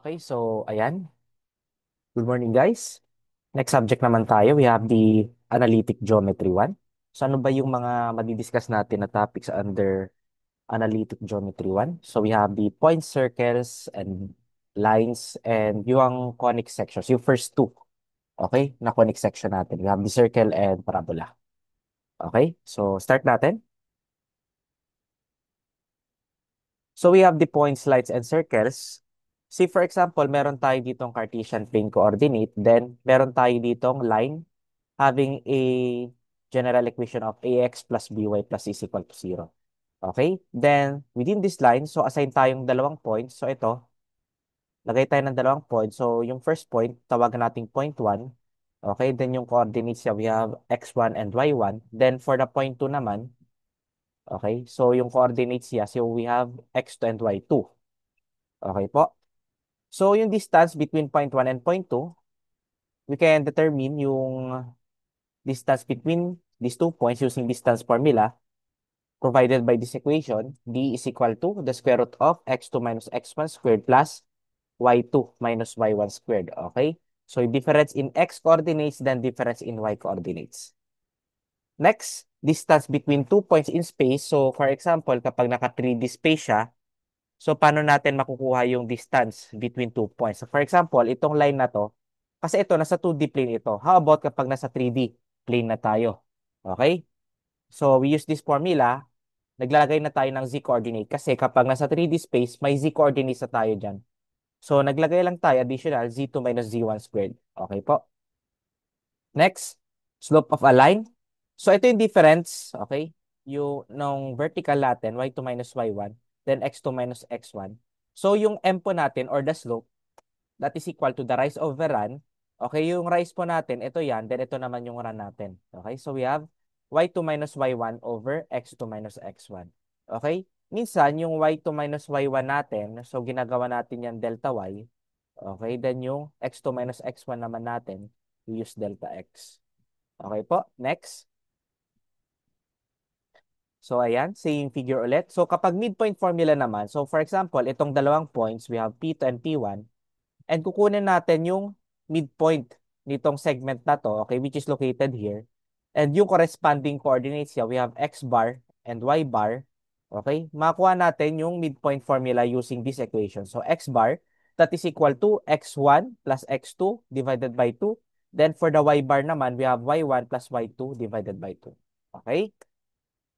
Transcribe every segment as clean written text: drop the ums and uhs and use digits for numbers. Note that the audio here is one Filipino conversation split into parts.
Okay, so ayan. Good morning, guys. Next subject naman tayo. We have the Analytic Geometry 1. So ano ba yung mga madidiscuss natin na topics under Analytic Geometry 1? So we have the point circles and lines and yung conic sections, yung first two. Okay, na conic section natin. We have the circle and parabola. Okay, so start natin. So we have the points, lines, and circles. See, for example, meron tayo ditong Cartesian plane coordinate. Then, meron tayo ditong line having a general equation of ax plus by plus is equal to 0. Okay? Then, within this line, so assign tayong dalawang points. So ito, lagay tayo ng dalawang points. So yung first point, tawagan nating point 1. Okay? Then yung coordinates niya, we have x1 and y1. Then for the point 2 naman, okay? So yung coordinates niya, so we have x2 and y2. Okay po? So yung distance between point 1 and point 2, we can determine yung distance between these 2 points using distance formula provided by this equation. D is equal to the square root of x2 minus x1 squared plus y2 minus y1 squared. Okay? So yung difference in x coordinates then difference in y coordinates. Next, distance between 2 points in space. So for example, kapag naka 3D space siya, so paano natin makukuha yung distance between 2 points? So for example, itong line na to, kasi ito nasa 2D plane ito. How about kapag nasa 3D plane na tayo? Okay? So we use this formula, naglalagay na tayo ng z coordinate kasi kapag nasa 3D space, may z coordinates na tayo dyan. So naglagay lang tayo additional z2 minus z1 squared. Okay po? Next, slope of a line. So ito yung difference, okay? Yung nung vertical natin, y2 minus y1, then x2 minus x1. So yung m po natin or the slope, that is equal to the rise over run. Okay, yung rise po natin, ito yan, then ito naman yung run natin. Okay, so we have y2 minus y1 over x2 minus x1. Okay, minsan yung y2 minus y1 natin, so ginagawa natin yan delta y. Okay, then yung x2 minus x1 naman natin, we use delta x. Okay po, next. So ayan, same figure ulit. So kapag midpoint formula naman, so for example, itong dalawang points, we have P2 and P1. And kukunin natin yung midpoint nitong segment na to, okay, which is located here. And yung corresponding coordinates here, we have x bar and y bar. Okay, makuha natin yung midpoint formula using this equation. So x bar, that is equal to x1 plus x2 divided by 2. Then for the y bar naman, we have y1 plus y2 divided by 2. Okay?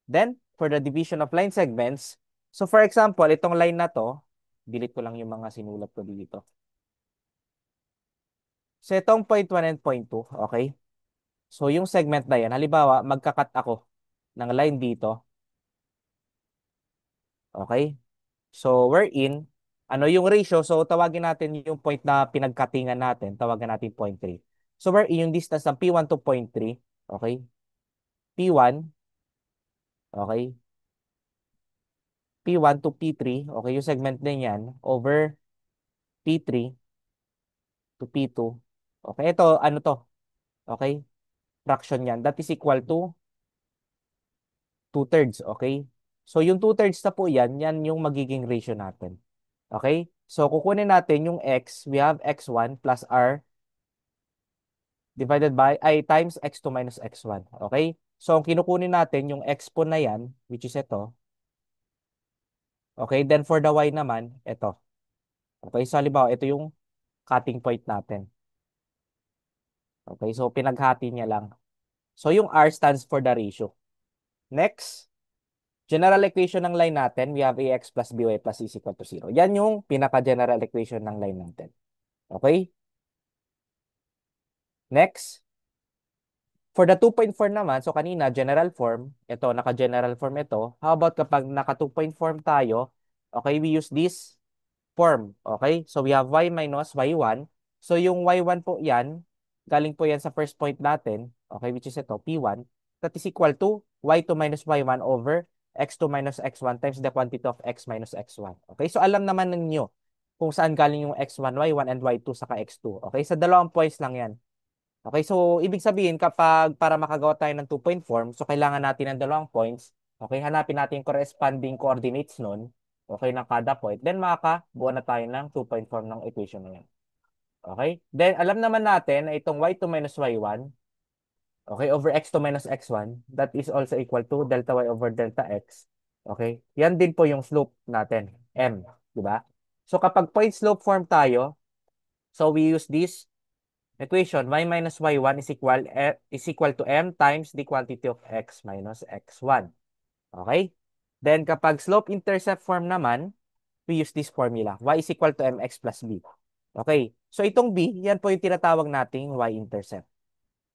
Then, for the division of line segments, so for example, itong line na to, delete ko lang yung mga sinulat ko dito. So itong point 1 and point 2, okay? So yung segment na yan, halimbawa, magkakat ako ng line dito, okay? So wherein, ano yung ratio? So tawagin natin yung point na pinagkatingan natin, tawagan natin point 3. So wherein yung distance ng P1 to point 3, okay? P1, okay? P1 to P3, okay? Yung segment na yan, over P3 to P2. Okay, ito, ano to? Okay? Fraction yan. That is equal to 2/3, okay? So yung 2/3 na po yan, yan yung magiging ratio natin. Okay? So kukunin natin yung x, we have x1 plus r divided by, ay, times x2 minus x1. Okay? So ang kinukunin natin yung x po na yan, which is ito. Okay? Then for the y naman, ito. Okay? So halimbawa, ito yung cutting point natin. Okay? So pinaghati niya lang. So yung r stands for the ratio. Next, general equation ng line natin, we have ax plus by plus is equal to 0. Yan yung pinaka-general equation ng line natin. Okay? Next, for the 2.4 naman, so kanina, general form, ito, naka-general form ito. How about kapag naka 2.0 form tayo, okay, we use this form. Okay? So we have y minus y1. So yung y1 po yan, galing po yan sa first point natin, okay, which is ito, P1. That is equal to y2 minus y1 over x2 minus x1 times the quantity of x minus x1. Okay? So alam naman ninyo kung saan galing yung x1, y1, and y2 saka x2. Okay? Sa dalawang points lang yan. Okay? So ibig sabihin kapag para makagawa tayo ng 2-point form, so kailangan natin ng dalawang points. Okay? Hanapin natin yung corresponding coordinates nun. okay, ng kada point, then makakabuo na tayo ng two-point form ng equation na yan. Okay? Then, alam naman natin na itong y2 minus y1, okay, over x2 minus x1, that is also equal to delta y over delta x. Okay? Yan din po yung slope natin, m. Di ba? So, kapag point slope form tayo, so we use this equation, y minus y1 is equal to m times the quantity of x minus x1. Okay? Then, kapag slope-intercept form naman, we use this formula. Y is equal to mx plus b. Okay? So, itong b, yan po yung tinatawag nating y-intercept.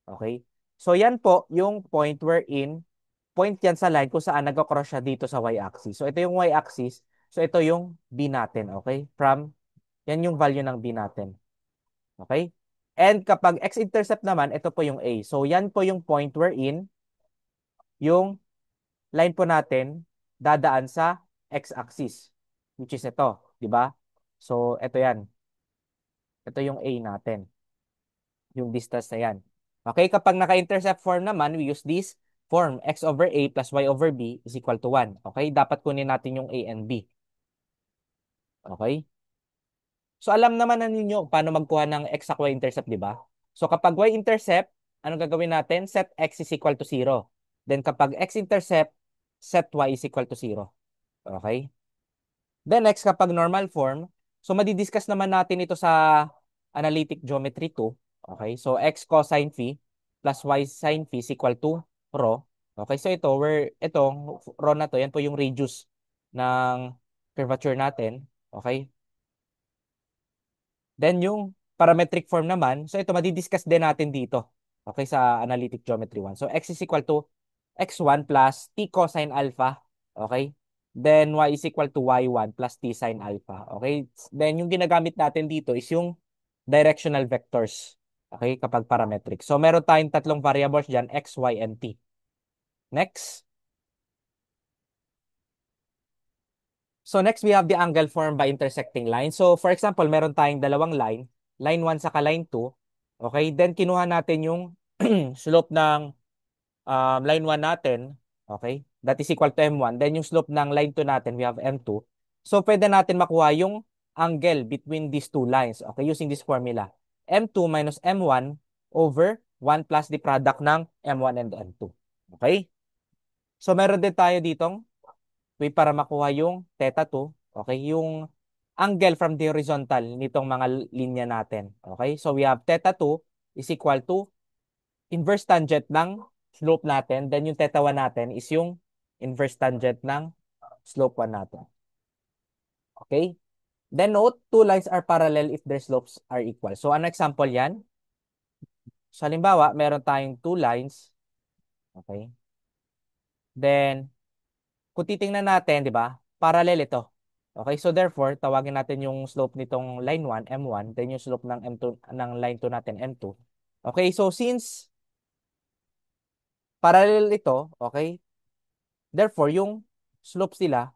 Okay? So, yan po yung point wherein, point yan sa line kung saan nag-cross siya dito sa y-axis. So, ito yung y-axis. So, ito yung b natin. Okay? Yan yung value ng b natin. Okay? And kapag x-intercept naman, ito po yung a. So, yan po yung point wherein, yung line po natin dadaan sa x-axis, which is ito, di ba? So, ito yan. Ito yung A natin, yung distance na yan. Okay, kapag naka-intercept form naman, we use this form, x over A plus y over B is equal to 1. Okay, dapat kunin natin yung A and B. Okay? So, alam naman na ninyo paano magkuha ng x at y-intercept, di ba? So, kapag y-intercept, anong gagawin natin? Set x is equal to 0. Then, kapag x-intercept, set y is equal to 0. Okay? Then next, kapag normal form, so madidiscuss naman natin ito sa analytic geometry 2. Okay, so x cosine phi plus y sine phi is equal to rho. Okay, so itong rho na to, yan po yung radius ng curvature natin. Okay, then yung parametric form naman, so ito madidiscuss din natin dito. Okay, sa analytic geometry 1. So x is equal to x1 plus t cosine alpha. Okay, then y is equal to y1 plus t sine alpha. Okay? Then yung ginagamit natin dito is yung directional vectors. Okay? Kapag parametric. So meron tayong tatlong variables dyan, x, y, and t. Next. So next we have the angle formed by intersecting lines. So for example, meron tayong dalawang line, line 1 saka line 2. Okay? Then kinuha natin yung slope ng line 1 natin, okay? That is equal to M1. Then yung slope ng line 2 natin, we have M2. So pwede natin makuha yung angle between these two lines, okay? Using this formula. M2 minus M1 over 1 plus the product ng M1 and M2. Okay? So meron din tayo ditong way para makuha yung theta 2, okay? Yung angle from the horizontal nitong mga linya natin. Okay? So we have theta 2 is equal to inverse tangent ng slope natin. Then yung theta 1 natin is yung inverse tangent ng slope 1 natin. Okay? Then note, two lines are parallel if their slopes are equal. So ano example yan? So halimbawa, meron tayong two lines. Okay? Then, kung titingnan natin, di ba? Parallel ito. Okay? So therefore, tawagin natin yung slope nitong line 1, M1. Then yung slope ng M2, ng line 2 natin, M2. Okay? So since parallel ito, okay? Therefore, yung slopes nila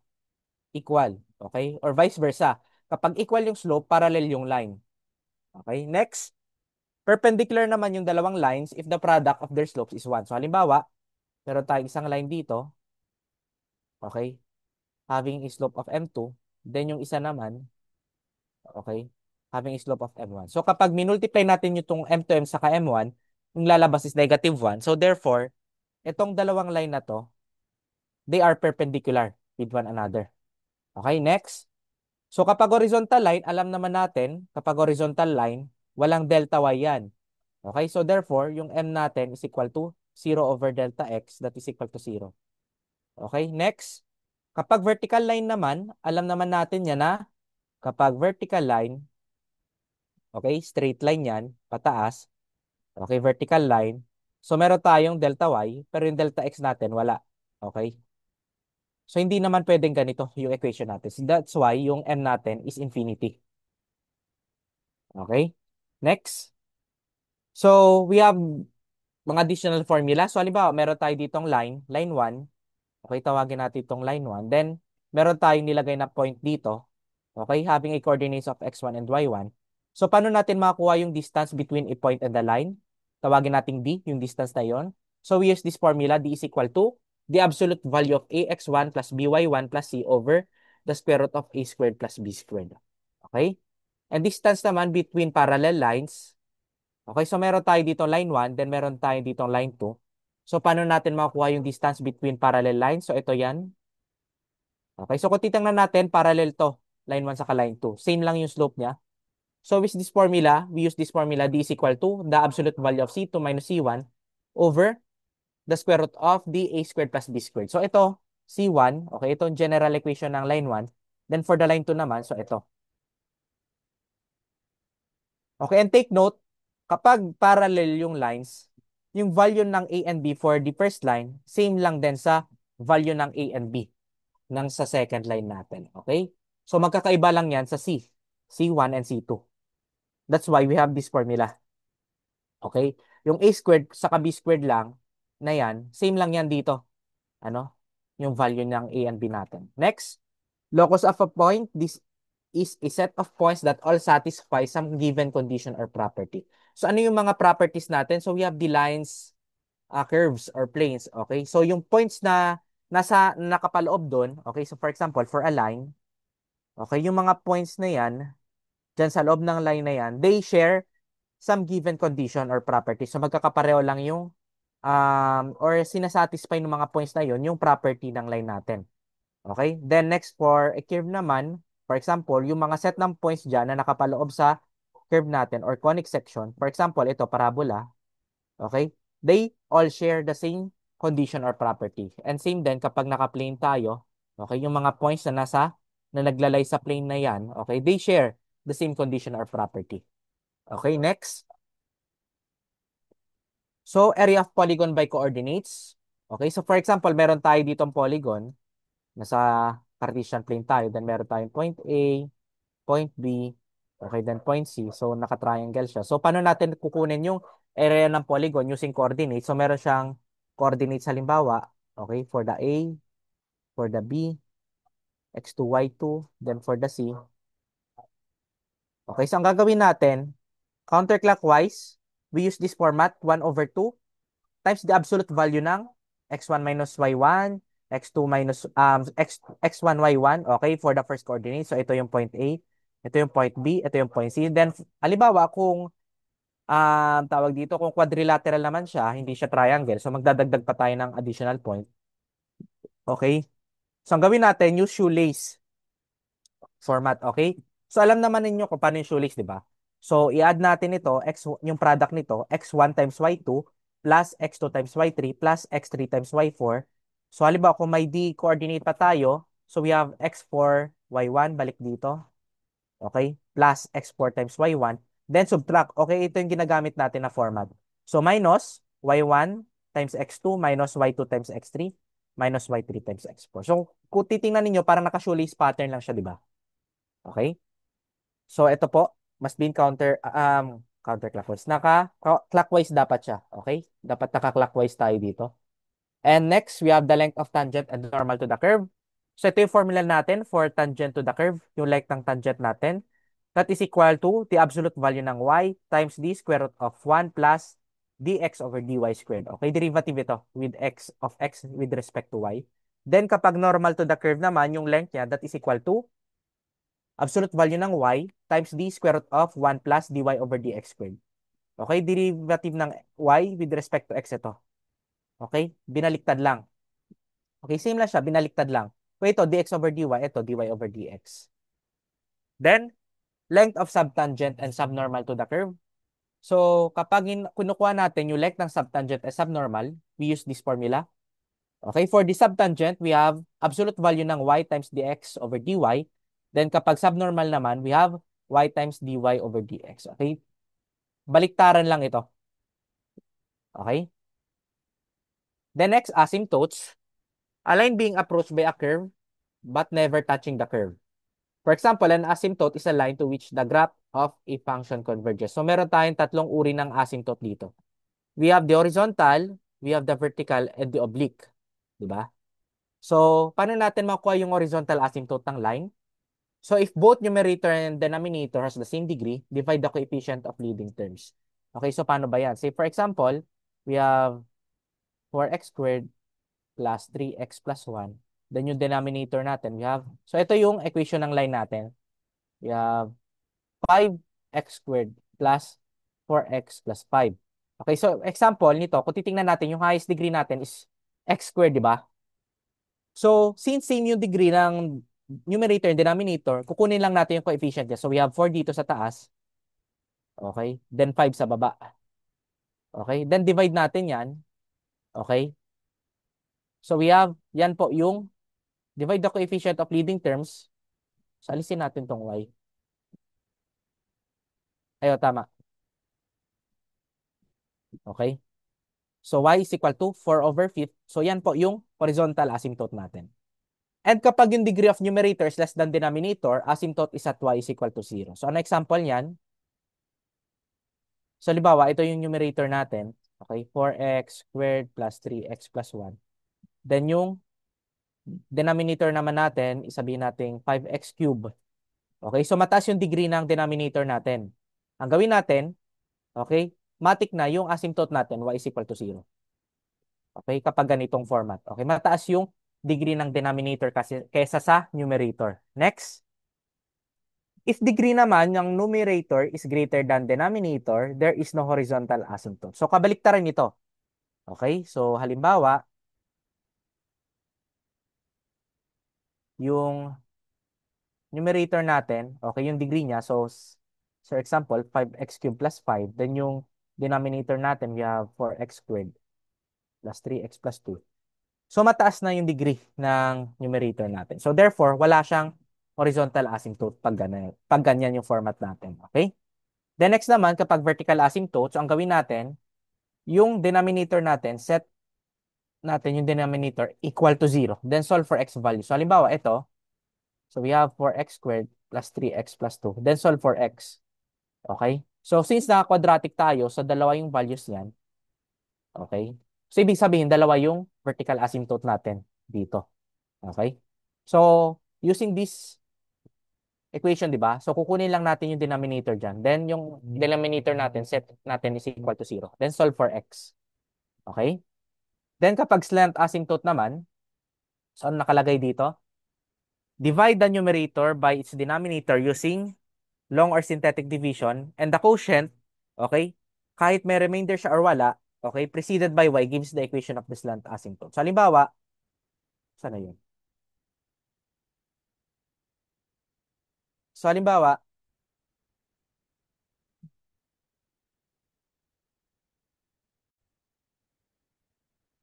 equal. Okay? Or vice versa. Kapag equal yung slope, parallel yung line. Okay? Next, perpendicular naman yung dalawang lines if the product of their slopes is 1. So, halimbawa, meron tayong isang line dito. Okay? Having a slope of M2. Then, yung isa naman, okay? Having a slope of M1. So, kapag minultiply natin yung M2M saka M1, yung lalabas is negative 1. So, therefore, itong dalawang line na to, they are perpendicular with one another. Okay? Next, so kapag horizontal line, alam naman natin, kapag horizontal line, walang delta y yan. Okay? So therefore, yung m natin is equal to 0 over delta x, that is equal to 0. Okay? Next, kapag vertical line naman, alam naman natin yan na kapag vertical line, okay, straight line yan, pataas, okay, vertical line, so meron tayong delta y, pero yung delta x natin, wala. Okay? So hindi naman pwedeng ganito yung equation natin. So that's why yung m natin is infinity. Okay? Next. So, we have mga additional formula. So, halimbawa, meron tayo ditong line 1. Okay, tawagin natin itong line 1. Then, meron tayong nilagay na point dito. Okay, having a coordinates of x1 and y1. So, paano natin makakuha yung distance between a point and the line? Tawagin natin d, yung distance na yon. So, we use this formula, d is equal to the absolute value of ax1 plus by1 plus c over the square root of a squared plus b squared. Okay? And distance naman between parallel lines. Okay, so meron tayo dito line 1, then meron tayo dito line 2. So, paano natin makukuha yung distance between parallel lines? So, ito yan. Okay, so kung titingnan natin, parallel to. Line 1 saka line 2. Same lang yung slope niya. So, with this formula, we use this formula, d is equal to the absolute value of C2 minus C1 over the square root of the a squared plus b squared. So, ito, C1, okay, ito yung general equation ng line 1. Then, for the line 2 naman, so ito. Okay, and take note, kapag parallel yung lines, yung value ng A and B for the first line, same lang din sa value ng A and B ng sa second line natin. Okay? So magkakaiba lang yan sa C. C1 and C2. That's why we have this formula. Okay? Yung A squared sa B squared lang na yan, same lang yan dito. Ano? Yung value ng A and B natin. Next, locus of a point. This is a set of points that all satisfy some given condition or property. So ano yung mga properties natin? So we have the lines, curves, or planes. Okay? So yung points na nakapaloob doon, okay? So for example, for a line, okay, yung mga points na yan, dyan sa loob ng line na yan, they share some given condition or property. So magkakapareho lang yung or sinasatisfy ng mga points na yon yung property ng line natin. Okay? Then next for a curve naman, for example, yung mga set ng points dyan na nakapaloob sa curve natin or conic section, for example, ito, parabola, okay? They all share the same condition or property. And same din kapag naka-plane tayo, okay, yung mga points na naglalay sa plane na yan, okay, they share the same condition or property. Okay, next. So, area of polygon by coordinates. Okay, so for example, meron tayo ditong polygon. Nasa Cartesian plane tayo. Then meron tayong point A, point B, okay, then point C. So, naka-triangle siya. So, paano natin kukunin yung area ng polygon using coordinates? So, meron siyang coordinates halimbawa, okay, for the A, for the B, x2, y2, then for the C. Okay, so ang gagawin natin, counterclockwise, we use this format, 1 over 2 times the absolute value ng x1 minus y1, x2 minus x1 y1, okay, for the first coordinate. So ito yung point A, ito yung point B, ito yung point C. Then halimbawa kung tawag dito kung quadrilateral naman siya, hindi siya triangle. So magdadagdag pa tayo ng additional point. Okay? So ang gawin natin, use shoelace format, okay? So alam naman ninyo kung paano yung shoelace, di ba? So i-add natin ito, yung product nito, x1 times y2 plus x2 times y3 plus x3 times y4. So halimbawa kung may d coordinate pa tayo, so we have x4, y1, balik dito. Okay? Plus x4 times y1. Then subtract. Okay, ito yung ginagamit natin na format. So minus y1 times x2 minus y2 times x3 minus y3 times x4. So kung titingnan ninyo, parang naka-shoelace pattern lang siya, di ba? Okay? So ito po, must be counterclockwise. Clockwise dapat siya. Okay? Dapat naka-clockwise tayo dito. And next, we have the length of tangent and normal to the curve. So ito yung formula natin for tangent to the curve, yung length ng tangent natin. That is equal to the absolute value ng y times the square root of 1 plus dx over dy squared. Okay, derivative ito with x of x with respect to y. Then kapag normal to the curve naman, yung length niya, that is equal to absolute value ng y times the square root of 1 plus dy over dx squared. Okay, derivative ng y with respect to x ito. Okay, binaliktad lang. Okay, same lang siya, binaliktad lang. So ito, dx over dy, ito, dy over dx. Then, length of subtangent and subnormal to the curve. So, kapag kinukuha natin yung length ng subtangent and subnormal, we use this formula. Okay, for the subtangent, we have absolute value ng y times dx over dy. Then, kapag subnormal naman, we have y times dy over dx. Okay, baliktaran lang ito. Okay? The next, asymptotes. A line being approached by a curve but never touching the curve. For example, an asymptote is a line to which the graph of a function converges. So, meron tayong tatlong uri ng asymptote dito. We have the horizontal, we have the vertical, and the oblique. Diba? So, paano natin makuha yung horizontal asymptote ng line? So, if both numerator and denominator has the same degree, divide the coefficient of leading terms. Okay, so paano ba yan? Say, for example, we have 4x squared plus 3x plus 1 Then yung denominator natin, we have, so ito yung equation ng line natin. We have 5x squared plus 4x plus 5. Okay, so example nito, kung titingnan natin, yung highest degree natin is x squared, di ba? So, since same yung degree ng numerator and denominator, kukunin lang natin yung coefficient niya. So, we have 4 dito sa taas. Okay, then 5 sa baba. Okay, then divide natin yan. Okay, so we have, yan po yung divide the coefficient of leading terms. So, alisin natin tong y. Ayo, tama. Okay. So, y is equal to 4/5. So, yan po yung horizontal asymptote natin. And kapag yung degree of numerator is less than denominator, asymptote is at y is equal to 0. So, ano example niyan? So, halimbawa, ito yung numerator natin. Okay, 4x squared plus 3x plus 1. Then, yung denominator naman natin, isabihin natin 5x cubed. Okay, so mataas yung degree ng denominator natin. Ang gawin natin, okay, matik na yung asymptote natin, y is equal to 0. Okay, kapag ganitong format. Okay, mataas yung degree ng denominator kasi kaysa sa numerator. Next, if degree naman ng numerator is greater than denominator, there is no horizontal asymptote. So, kabaliktaran nito. Okay, so halimbawa, yung numerator natin, okay, yung degree niya, so, for example, 5x cubed plus 5, then yung denominator natin, we have 4x squared plus 3x plus 2. So, mataas na yung degree ng numerator natin. So, therefore, wala siyang horizontal asymptote pag ganyan yung format natin. Okay? Then, next naman, kapag vertical asymptote, so, ang gawin natin, yung denominator natin, set natin yung denominator equal to 0. Then, solve for x value. So, halimbawa, ito, so we have 4x squared plus 3x plus 2. Then, solve for x. Okay? So, since naka-quadratic tayo, so dalawa yung values niyan. Okay? So, ibig sabihin, dalawa yung vertical asymptote natin dito. Okay? So, using this equation, di ba? So, kukunin lang natin yung denominator dyan. Then, yung denominator natin, set natin is equal to 0. Then, solve for x. Okay? Then, kapag slant asymptote naman, so, ano nakalagay dito? Divide the numerator by its denominator using long or synthetic division, and the quotient, okay, kahit may remainder siya or wala, okay, preceded by y gives the equation of the slant asymptote. So, halimbawa, sana yun? So, halimbawa,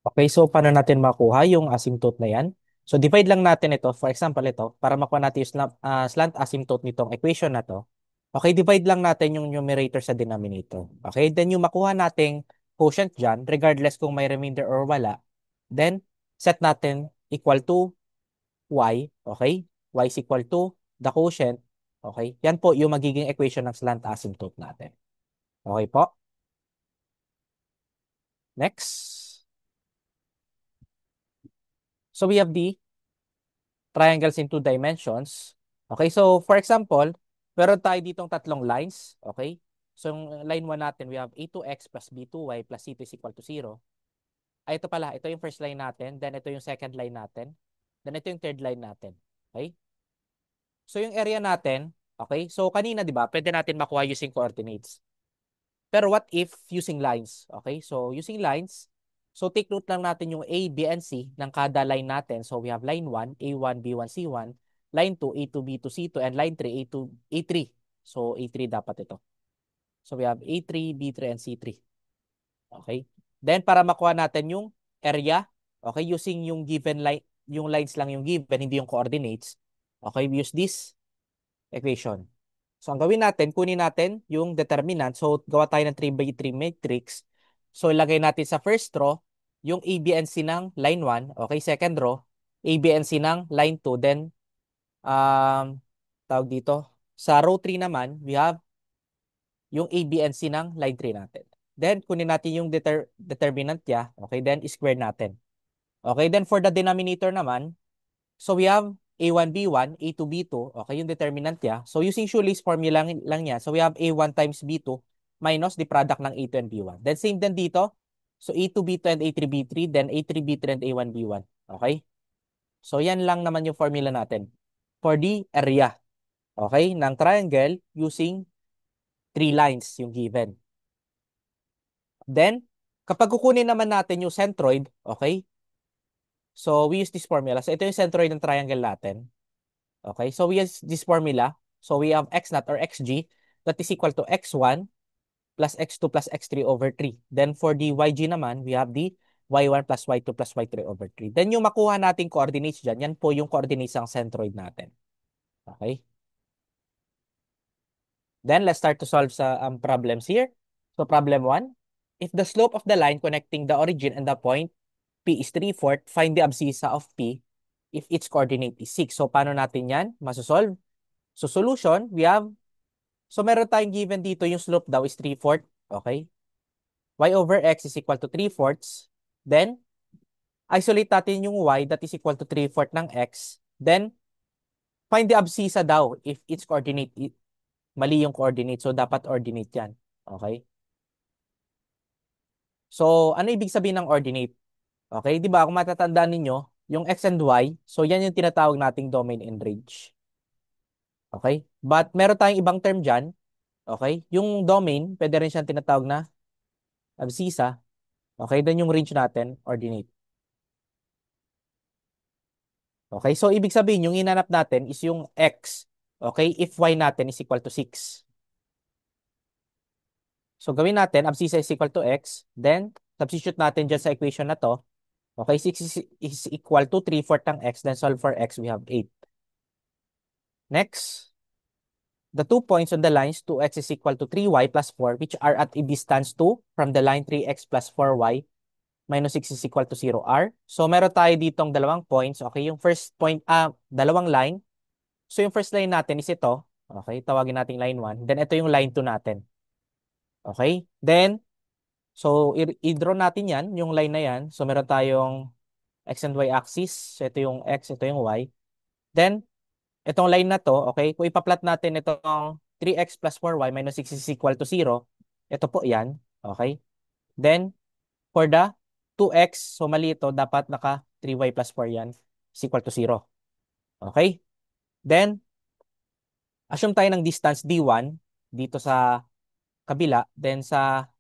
okay, so paano natin makuha yung asymptote na yan? So, divide lang natin ito, for example, ito, para makuha natin yung slant asymptote nitong equation na to. Okay, divide lang natin yung numerator sa denominator. Okay, then yung makuha nating quotient dyan, regardless kung may remainder or wala, then set natin equal to y, okay? Y is equal to the quotient, okay? Yan po yung magiging equation ng slant asymptote natin. Okay po? Next. So we have the triangles in 2 dimensions. Okay, so for example, meron tayo ditong tatlong lines, okay? So yung line 1 natin, we have a2x plus b2y plus c2 is equal to 0. Ay, ito pala, ito yung first line natin, then ito yung second line natin, then ito yung third line natin. Okay? So yung area natin, okay? So kanina, di ba, pwede natin makuha using coordinates. Pero what if using lines? Okay, so using lines, so take note lang natin yung A, B, and C ng kada line natin. So we have line 1, A1, B1, C1, line 2, A2, B2, C2, and line 3, A2, A3. So A3 dapat ito. So we have A3, B3, and C3. Okay? Then para makuha natin yung area, okay, using yung given line, yung lines lang yung given, hindi yung coordinates. Okay, we use this equation. So, ang gawin natin, kunin natin yung determinant. So, gawa tayo ng 3 by 3 matrix. So, ilagay natin sa first row yung A, B, and C ng line 1. Okay, second row, A, B, and C ng line 2. Then, tawag dito, sa row 3 naman, we have yung A, B, and C ng line 3 natin. Then, kunin natin yung determinant niya. Okay, then, square natin. Okay, then for the denominator naman, so we have A1, B1, A2, B2. Okay, yung determinant niya. So using Schuli's formula lang niya. So we have A1 times B2 minus the product ng A2 and B1. Then same din dito. So A2, B2 and A3, B3. Then A3, B3 and A1, B1. Okay? So, yan lang naman yung formula natin for the area, okay, ng triangle using three lines yung given. Then, kapag kukunin naman natin yung centroid, okay, so we use this formula. So, ito yung centroid ng triangle natin. Okay, so we use this formula. So, we have x naught or xg that is equal to x1 plus x2 plus x3 over 3. Then, for the yg naman, we have the y1 plus y2 plus y3 over 3. Then, yung makuha nating coordinates dyan, yan po yung coordinates ng centroid natin. Okay? Then, let's start to solve sa problems here. So, problem 1. If the slope of the line connecting the origin and the point P is 3/4, find the abscissa of P if its coordinate is 6. So, paano natin yan masosolve? So, solution, we have, so meron tayong given dito yung slope daw is 3/4. Okay? Y over x is equal to 3/4. Then, isolate natin yung y that is equal to 3/4 ng x. Then, find the abscissa daw if its coordinate, mali yung coordinate. So, dapat ordinate yan. Okay? So, ano ibig sabihin ng ordinate? Okay, di ba? Kung matatandaan ninyo, yung x and y, so yan yung tinatawag nating domain and range. Okay? But meron tayong ibang term dyan. Okay? Yung domain, pwede rin siyang tinatawag na abscissa. Okay? Then yung range natin, ordinate. Okay? So, ibig sabihin, yung hinanap natin is yung x. Okay? If y natin is equal to 6. So, gawin natin, abscissa is equal to x. Then, substitute natin dyan sa equation na to. Okay? 6 is equal to 3/4 ng x. Then, solve for x, we have 8. Next, the 2 points on the lines 2x is equal to 3y plus 4, which are at a distance 2 from the line 3x plus 4y minus 6 is equal to 0 r. So, meron tayo ditong dalawang points. Okay, yung first point, dalawang line. So, yung first line natin is ito. Okay, tawagin natin line 1. Then, ito yung line 2 natin. Okay, then, so, i-draw natin yan, yung line na yan. So, meron tayong x and y axis. So, ito yung x, ito yung y. Then, itong line na to, okay, kung ipa-plot natin itong 3x plus 4y minus 6 is equal to 0, ito po yan, okay? Then, for the 2x, so mali ito, dapat naka 3y plus 4 yan is equal to 0. Okay? Then, assume tayo ng distance d1 dito sa kabila, then sa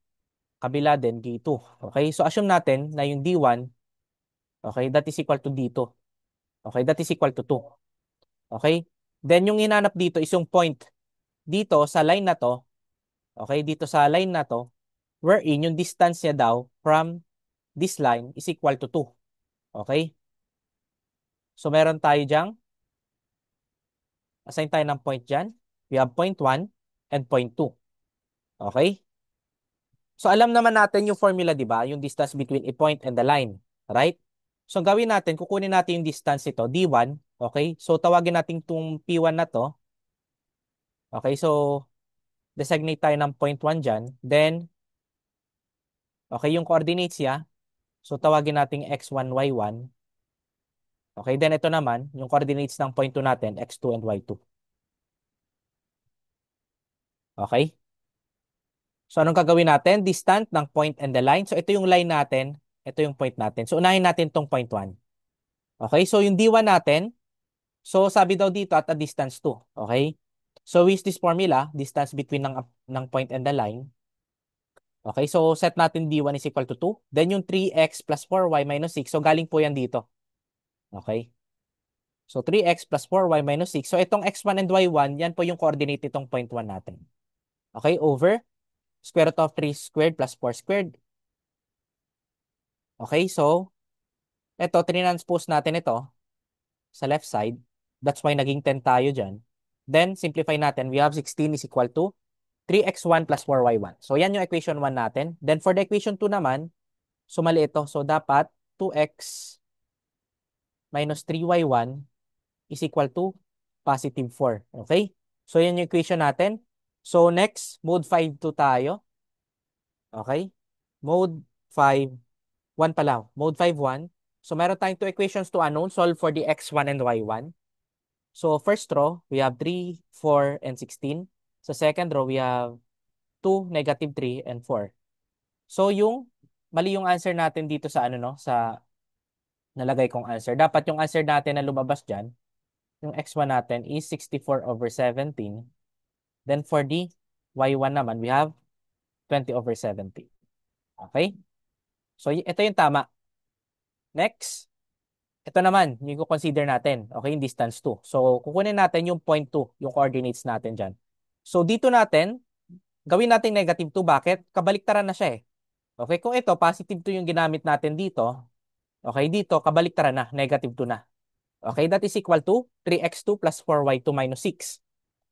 kabila din d2. Okay? So, assume natin na yung d1, okay, that is equal to d2. Okay? That is equal to 2. Okay? Then, yung hinanap dito is yung point dito sa line na to. Okay, dito sa line na to, wherein yung distance niya daw from this line is equal to 2. Okay? So, meron tayo diyang, assign tayo ng point dyan. We have point 1 and point 2. Okay? So, alam naman natin yung formula, di ba? Yung distance between a point and the line. Right? So, gawin natin, kukunin natin yung distance ito, D1. Okay? So, tawagin natin itong P1 na to. Okay? So, designate tayo ng point 1 dyan. Then, okay, yung coordinates niya, so, tawagin natin x1, y1. Okay, then ito naman, yung coordinates ng point 2 natin, x2 and y2. Okay? So, anong gagawin natin? Distant ng point and the line. So, ito yung line natin, ito yung point natin. So, unahin natin tong point 1. Okay, so yung D1 natin, so sabi daw dito at a distance 2. Okay? So, we use this formula, distance between ng point and the line. Okay, so set natin D1 is equal to 2. Then yung 3x plus 4y minus 6. So, galing po yan dito. Okay? So, 3x plus 4y minus 6. So, itong x1 and y1, yan po yung coordinate itong point 1 natin. Okay, over square root of 3 squared plus 4 squared. Okay, so, ito, trinanspose natin ito sa left side. That's why naging 10 tayo dyan. Then, simplify natin. We have 16 is equal to 3x1 plus 4y1. So, yan yung equation 1 natin. Then, for the equation 2 naman, so mali ito. So, dapat 2x minus 3y1 is equal to positive 4. Okay? So, yan yung equation natin. So, next, mode 5 to tayo. Okay? Mode 5, 1 pala. Mode 5, 1. So, meron tayong two equations to unknown. Solve for the x1 and y1. So, first row, we have 3, 4, and 16. Sa second row, we have 2, negative 3, and 4. So, yung mali yung answer natin dito sa ano no, sa nalagay kong answer. Dapat yung answer natin na lumabas dyan, yung x1 natin is 64/17. Then for the y1 naman, we have 20/17. Okay? So, ito yung tama. Next, ito naman, yung consider natin. Okay, yung distance 2. So, kukunin natin yung point 2, yung coordinates natin dyan. So, dito natin, gawin natin negative 2. Bakit? Kabaliktaran na siya eh. Okay, kung ito, positive 2 yung ginamit natin dito, okay, dito, kabaliktaran na, negative 2 na. Okay, that is equal to 3x2 plus 4y2 minus 6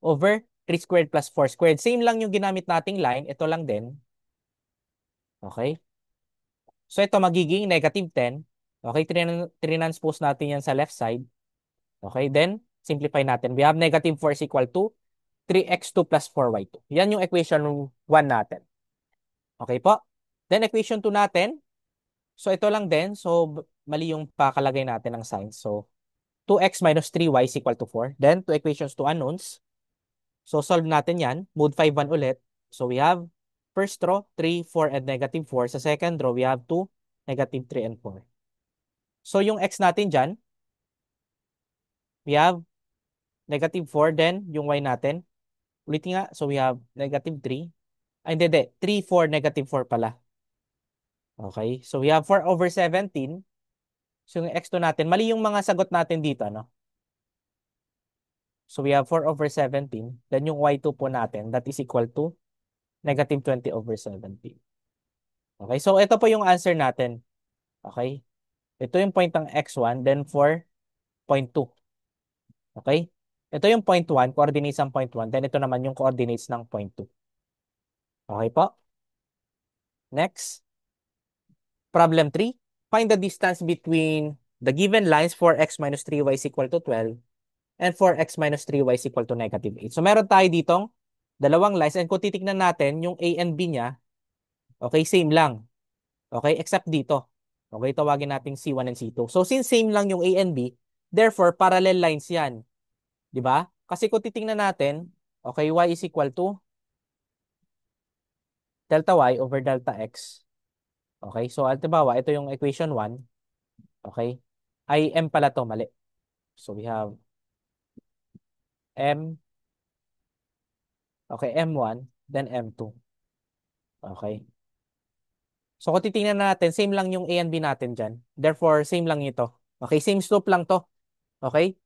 over 3 squared plus 4 squared. Same lang yung ginamit nating line, ito lang din. Okay? So ito magiging negative 10. Okay, transpose natin yan sa left side. Okay, then simplify natin. We have negative 4 is equal to 3x2 plus 4y2. Yan yung equation 1 natin. Okay po? Then equation 2 natin. So ito lang din. So mali yung pakalagay natin ng sign. So 2x minus 3y is equal to 4. Then two equations, two unknowns. So solve natin yan. Mode 5 1 ulit. So we have first row, 3, 4, and negative 4. Sa second row, we have 2, negative 3, and 4. So yung x natin dyan, we have negative 4, then yung y natin. Ulitin nga, so we have negative 3. Ay, hindi. 3, 4, negative 4 pala. Okay, so we have 4/17. So yung x2 natin, mali yung mga sagot natin dito, ano? So we have 4/17. Then yung y2 po natin, that is equal to negative 20/17. Okay, so ito po yung answer natin. Okay, ito yung point ng x1, then for point 2. Okay, ito yung point 1, coordinates ng point 1, then ito naman yung coordinates ng point 2. Okay po? Next, problem 3. Find the distance between the given lines 4x minus 3y is equal to 12 and 4x minus 3y is equal to negative 8. So meron tayo ditong dalawang lines, and kung titignan natin yung A and B niya, okay, same lang. Okay, except dito. Okay, tawagin natin C1 and C2. So since same lang yung A and B, therefore parallel lines yan. 'Di ba? Kasi kung titingnan natin, okay, y is equal to delta y over delta x. Okay, so halimbawa, ito yung equation 1. Okay, ay m pala to, mali. So we have m, okay, m1, then m2. Okay. So kung titingnan natin, same lang yung A and B natin dyan. Therefore, same lang ito. Okay, same slope lang to. Okay?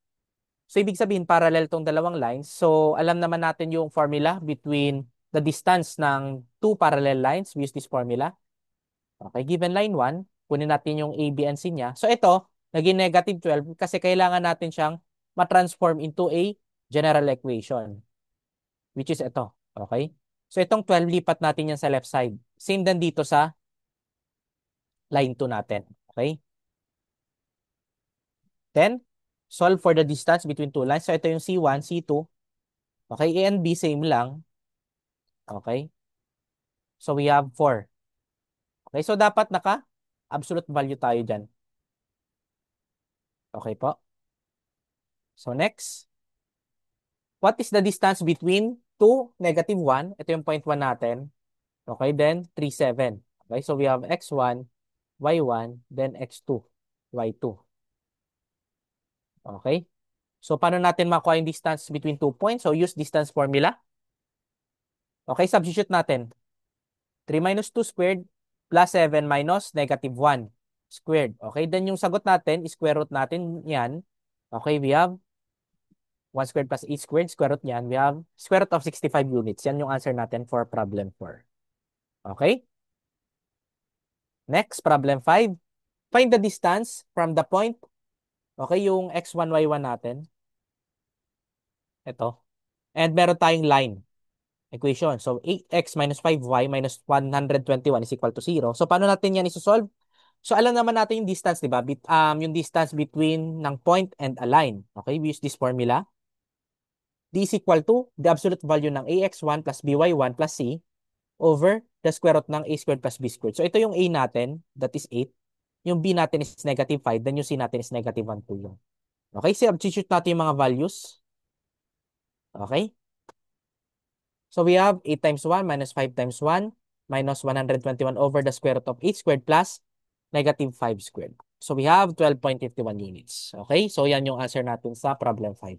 So ibig sabihin, parallel tong dalawang lines. So alam naman natin yung formula between the distance ng two parallel lines. We use this formula. Okay, given line 1, kunin natin yung A, B, and C niya. So ito, naging negative 12 kasi kailangan natin siyang matransform into a general equation, which is ito. Okay? So itong 12, lipat natin yan sa left side. Same din dito sa line 2 natin. Okay? Then, solve for the distance between two lines. So ito yung C1, C2. Okay, A and B, same lang. Okay? So we have 4. Okay, so dapat naka-absolute value tayo dyan. Okay po? So next, what is the distance between 2, negative 1? Ito yung point 1 natin. Okay, then 3, 7. Okay, so we have x1, y1, then x2, y2. Okay? So paano natin makuha yung distance between 2 points? So use distance formula. Okay, substitute natin. 3 minus 2 squared plus 7 minus negative 1 squared. Okay, then yung sagot natin, square root natin yan. Okay, we have 1 squared plus 8 squared, square root niyan, we have square root of 65 units. Yan yung answer natin for problem 4. Okay? Next, problem 5. Find the distance from the point, okay, yung x1, y1 natin. Ito. And meron tayong line equation. So, 8x minus 5y minus 121 is equal to 0. So, paano natin yan isosolve? So, alam naman natin yung distance, di ba? Yung distance between ng point and a line. Okay, we use this formula. D is equal to the absolute value ng ax1 plus by1 plus c over the square root ng a squared plus b squared. So, ito yung a natin, that is 8. Yung b natin is negative 5, then yung c natin is negative 1, 2 yun. Okay, so substitute natin yung mga values. Okay? So, we have 8 times 1 minus 5 times 1 minus 121 over the square root of 8 squared plus negative 5 squared. So we have 12.51 units. Okay? So yan yung answer natin sa problem 5.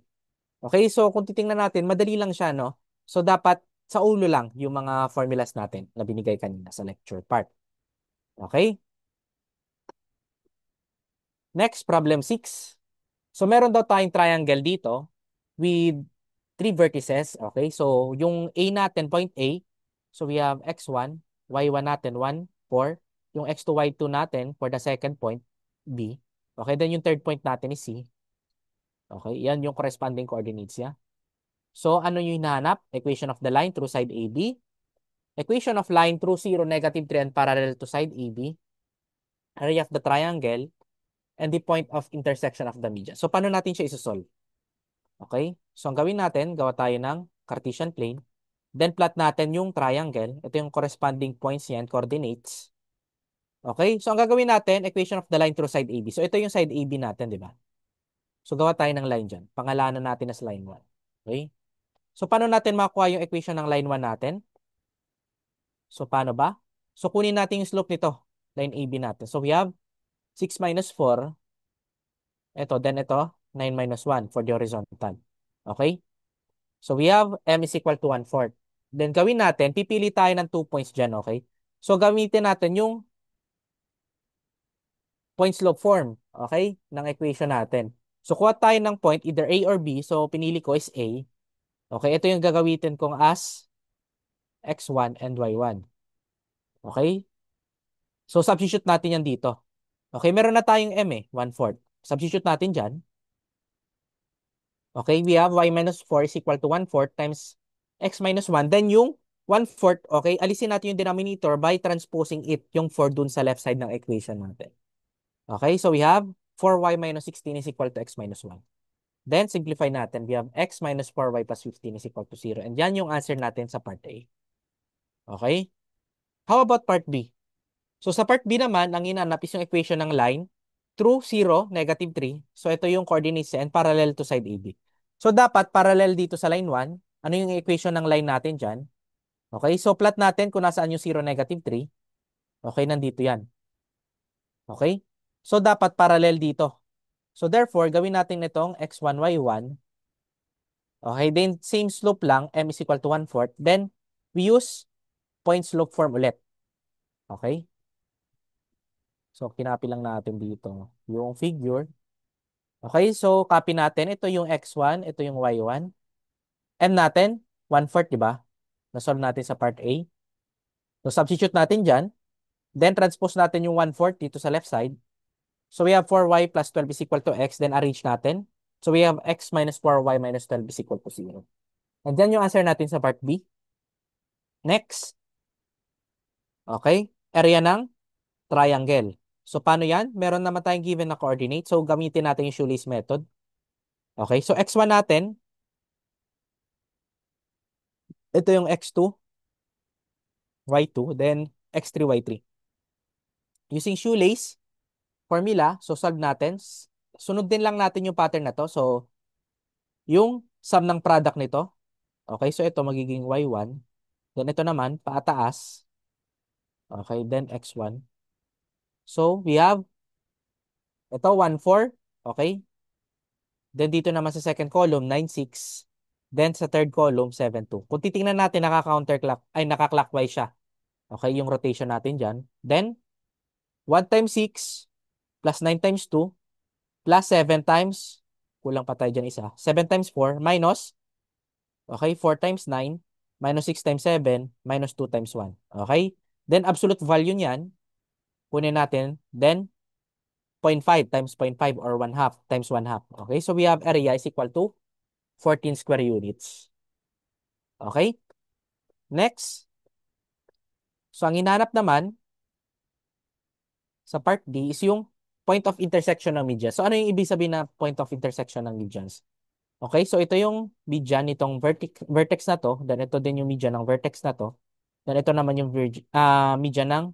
Okay? So kung titingnan natin, madali lang siya, no? So dapat sa ulo lang yung mga formulas natin na binigay kanina sa lecture part. Okay? Next, problem 6. So meron daw tayong triangle dito with 3 vertices. Okay? So yung A natin, point A. So we have x1, y1 natin, 1, 4. Yung x2, y2 natin for the second point, B. Okay? Then yung third point natin is C. Okay? Yan yung corresponding coordinates niya. So ano yung hinahanap? Equation of the line through side AB. Equation of line through 0, negative 3 and parallel to side AB. Area of the triangle and the point of intersection of the median. So paano natin siya isosolve? Okay? So ang gawin natin, gawa tayo ng Cartesian plane. Then plot natin yung triangle. Ito yung corresponding points yan, coordinates. Okay? So ang gagawin natin, equation of the line through side AB. So ito yung side AB natin, di ba? So gawa tayo ng line dyan. Pangalanan natin as line 1. Okay? So paano natin makuha yung equation ng line 1 natin? So paano ba? So kunin natin yung slope nito, line AB natin. So we have 6 minus 4. Ito, then ito, 9 minus 1 for the horizontal. Okay? So we have m is equal to 1/4. Then gawin natin, pipili tayo ng 2 points dyan, okay? So gamitin natin yung point slope form, okay? Ng equation natin. So kuha tayo ng point, either A or B. So pinili ko is A. Okay, ito yung gagawitin kong as x1 and y1. Okay? So substitute natin yan dito. Okay, meron na tayong m 1/4. Substitute natin dyan. Okay, we have y minus 4 is equal to 1/4 times x minus 1. Then yung 1/4, okay, alisin natin yung denominator by transposing it, yung 4 dun sa left side ng equation natin. Okay, so we have 4y minus 16 is equal to x minus 1. Then simplify natin. We have x minus 4y plus 15 is equal to 0. And yan yung answer natin sa part A. Okay? How about part B? So sa part B naman, ang inanap is yung equation ng line through 0, negative 3. So ito yung coordinates and parallel to side AB. So dapat parallel dito sa line 1. Ano yung equation ng line natin dyan? Okay, so plot natin kung nasaan yung 0, negative 3. Okay, nandito yan. Okay? So dapat parallel dito. So therefore, gawin natin nitong x1, y1. Okay, then same slope lang, m is equal to 1/4. Then we use point slope form ulit. Okay? So kinapi lang natin dito yung figure. Okay, so copy natin. Ito yung x1, ito yung y1. M natin, 1/4, di ba? Na-solve natin sa part A. So substitute natin dyan. Then transpose natin yung 1/4 dito sa left side. So we have 4y plus 12 is equal to x. Then arrange natin. So we have x minus 4y minus 12 is equal to 0. And then yung answer natin sa part B. Next. Okay. Area ng triangle. So paano yan? Meron naman tayong given na coordinate. So gamitin natin yung Shoelace method. Okay. So x1 natin. Ito yung x2, y2, then x3, y3. Using Shoelace formula, so solve natin. Sunod din lang natin yung pattern na to. So yung sum ng product nito. Okay. So ito magiging y1. Then ito naman, paataas. Okay. Then x1. So we have ito 1/4. Okay. Then dito naman sa second column, 9/6. Then sa third column, 7/2. Kung titingnan natin, naka-clockwise siya. Okay, yung rotation natin dyan. Then, 1 times 6 plus 9 times 2 plus 7 times, kulang pa tayo dyan isa, 7 times 4 minus, okay, 4 times 9 minus 6 times 7 minus 2 times 1. Okay? Then, absolute value niyan, kunin natin, then, 0.5 times 0.5 or 1 half times 1 half. Okay? So, we have area is equal to 14 square units. Okay? Next. So, ang hinanap naman sa part D is yung point of intersection ng medians. So, ano yung ibig sabihin na point of intersection ng medians? Okay? So, ito yung median nitong vertex na to. Then, ito din yung median ng vertex na to. Then, ito naman yung median ng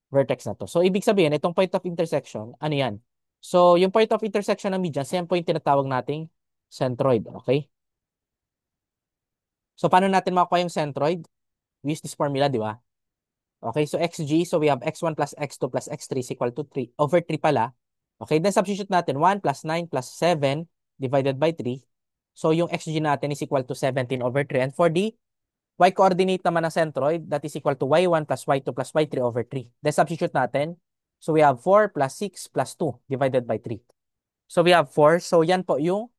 vertex na to. So, ibig sabihin, itong point of intersection, ano yan? So, yung point of intersection ng medians, yan po yung tinatawag nating centroid. Okay? So, paano natin makuha yung centroid? We use this formula, di ba? Okay, so xg, so we have x1 plus x2 plus x3 is equal to 3 over 3 pala. Okay, then substitute natin 1 plus 9 plus 7 divided by 3. So yung xg natin is equal to 17/3. And for the y-coordinate naman ng centroid, that is equal to y1 plus y2 plus y3/3. Then substitute natin. So we have 4 plus 6 plus 2 divided by 3. So we have 4. So yan po yung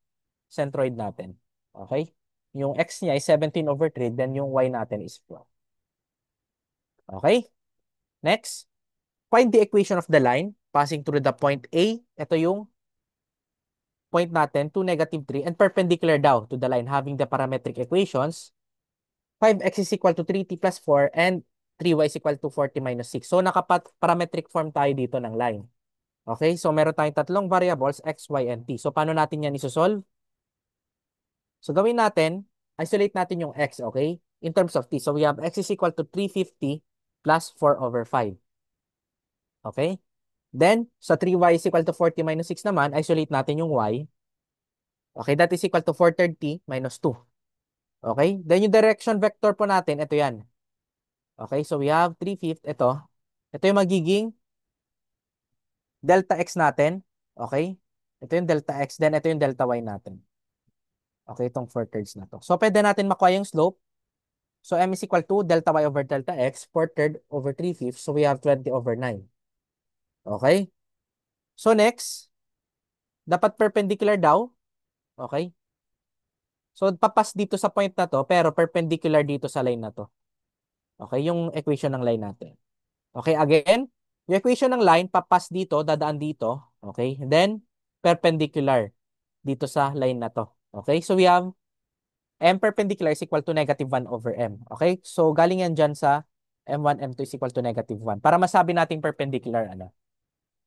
centroid natin. Okay? Yung x niya is 17/3, then yung y natin is 4. Okay? Next, find the equation of the line passing through the point A. Ito yung point natin, 2, -3, and perpendicular daw to the line having the parametric equations. 5x is equal to 3t plus 4 and 3y is equal to 40 minus 6. So, nakapat-parametric form tayo dito ng line. Okay? So, meron tayong tatlong variables, x, y, and t. So, paano natin yan isosolve? So, gawin natin, isolate natin yung x, okay? In terms of t. So, we have x is equal to 350 plus 4/5. Okay? Then, sa 3y is equal to 40 minus 6 naman, isolate natin yung y. Okay, that is equal to 430 minus 2. Okay? Then, yung direction vector po natin, ito yan. Okay, so we have 3/5. Ito. Ito yung magiging delta x natin. Okay? Ito yung delta x. Then, ito yung delta y natin. Okay, itong 4/3 na to. So, pwede natin makuha yung slope. So, m is equal to delta y over delta x, 4/3 over 3/5. So, we have 20/9. Okay? So, next, dapat perpendicular daw. Okay? So, papas dito sa point na to, pero perpendicular dito sa line na to. Okay? Yung equation ng line natin. Okay, again, yung equation ng line, papas dito, dadaan dito. Okay? And then, perpendicular dito sa line na to. Okay? So, we have m perpendicular is equal to -1/m. Okay? So, galing yan dyan sa m1, m2 is equal to -1. Para masabi nating perpendicular, ano?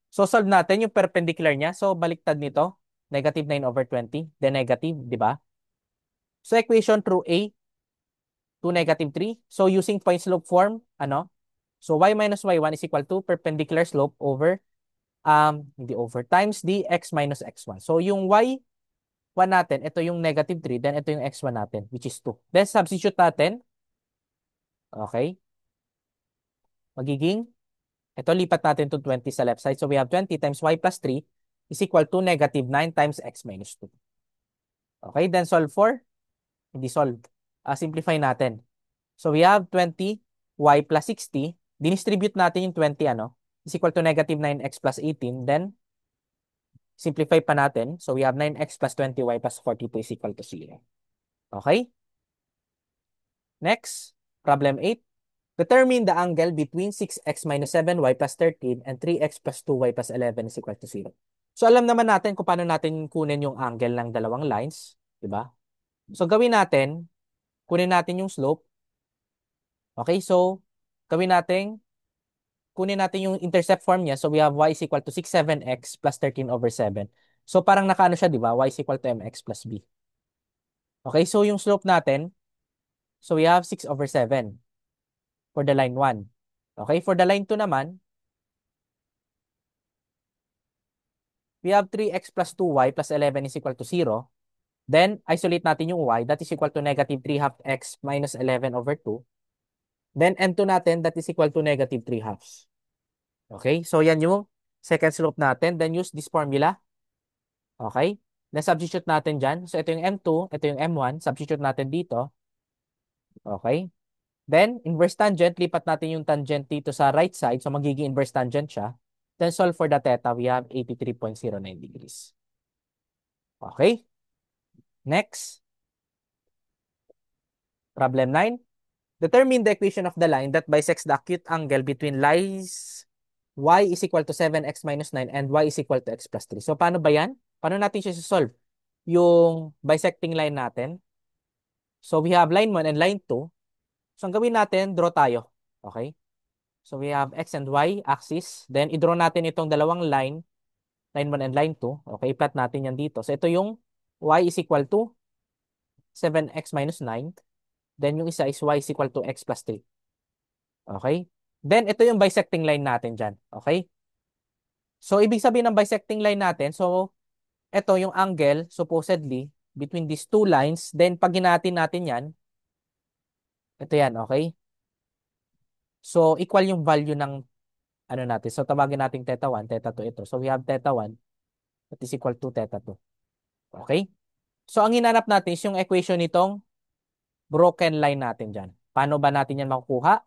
So, solve natin yung perpendicular niya. So, baliktad nito, -9/20, then negative, di ba? So, equation through A to -3. So, using point slope form, ano? So, y minus y1 is equal to perpendicular slope over, hindi over, times the x minus x1. So, yung y1 natin, ito yung -3, then ito yung x1 natin, which is 2. Then, substitute natin. Okay? Magiging, ito lipat natin to 20 sa left side. So, we have 20 times y plus 3 is equal to -9 times x minus 2. Okay? Then, solve for, hindi solve. Simplify natin. So, we have 20 y plus 60. Dinistribute natin yung 20, ano? Is equal to -9x plus 18. Then, simplify pa natin. So, we have 9x plus 20y plus 42 is equal to 0. Okay? Next, problem 8. Determine the angle between 6x minus 7y plus 13 and 3x plus 2y plus 11 is equal to 0. So, alam naman natin kung paano natin kunin yung angle ng dalawang lines. Diba? So, gawin natin, kunin natin yung slope. Okay? So, gawin natin, kunin natin yung intercept form niya. So, we have y is equal to 6, 7x plus 13/7. So, parang nakaano siya, di ba? Y is equal to mx plus b. Okay, so yung slope natin, so we have 6/7 for the line 1. Okay, for the line 2 naman, we have 3x plus 2y plus 11 is equal to 0. Then, isolate natin yung y, that is equal to -3/2x minus 11/2. Then, n2 natin, that is equal to -3/2. Okay, so yan yung second slope natin. Then, use this formula. Okay? Then, substitute natin dyan. So, ito yung M2, ito yung M1. Substitute natin dito. Okay? Then, inverse tangent, lipat natin yung tangent dito sa right side. So, magiging inverse tangent siya. Then, solve for the theta. We have 83.09 degrees. Okay? Next. Problem 9. Determine the equation of the line that bisects the acute angle between lines y is equal to 7x minus 9 and y is equal to x plus 3. So, paano ba yan? Paano natin siya solve? Yung bisecting line natin. So, we have line 1 and line 2. So, ang gawin natin, draw tayo. Okay? So, we have x and y axis. Then, i-draw natin itong dalawang line 1 and line 2. Okay, plot natin yan dito. So, ito yung y is equal to 7x minus 9. Then, yung isa is y is equal to x plus 3. Okay? Then, ito yung bisecting line natin dyan. Okay? So, ibig sabihin ng bisecting line natin, so, ito yung angle, supposedly, between these two lines. Then, pag hinatin natin yan, ito yan, okay? So, equal yung value ng ano natin. So, tawagin natin theta 1, theta 2 ito. So, we have theta 1 that is equal to theta 2. Okay? So, ang hinanap natin is yung equation nitong broken line natin dyan. Paano ba natin yan makukuha?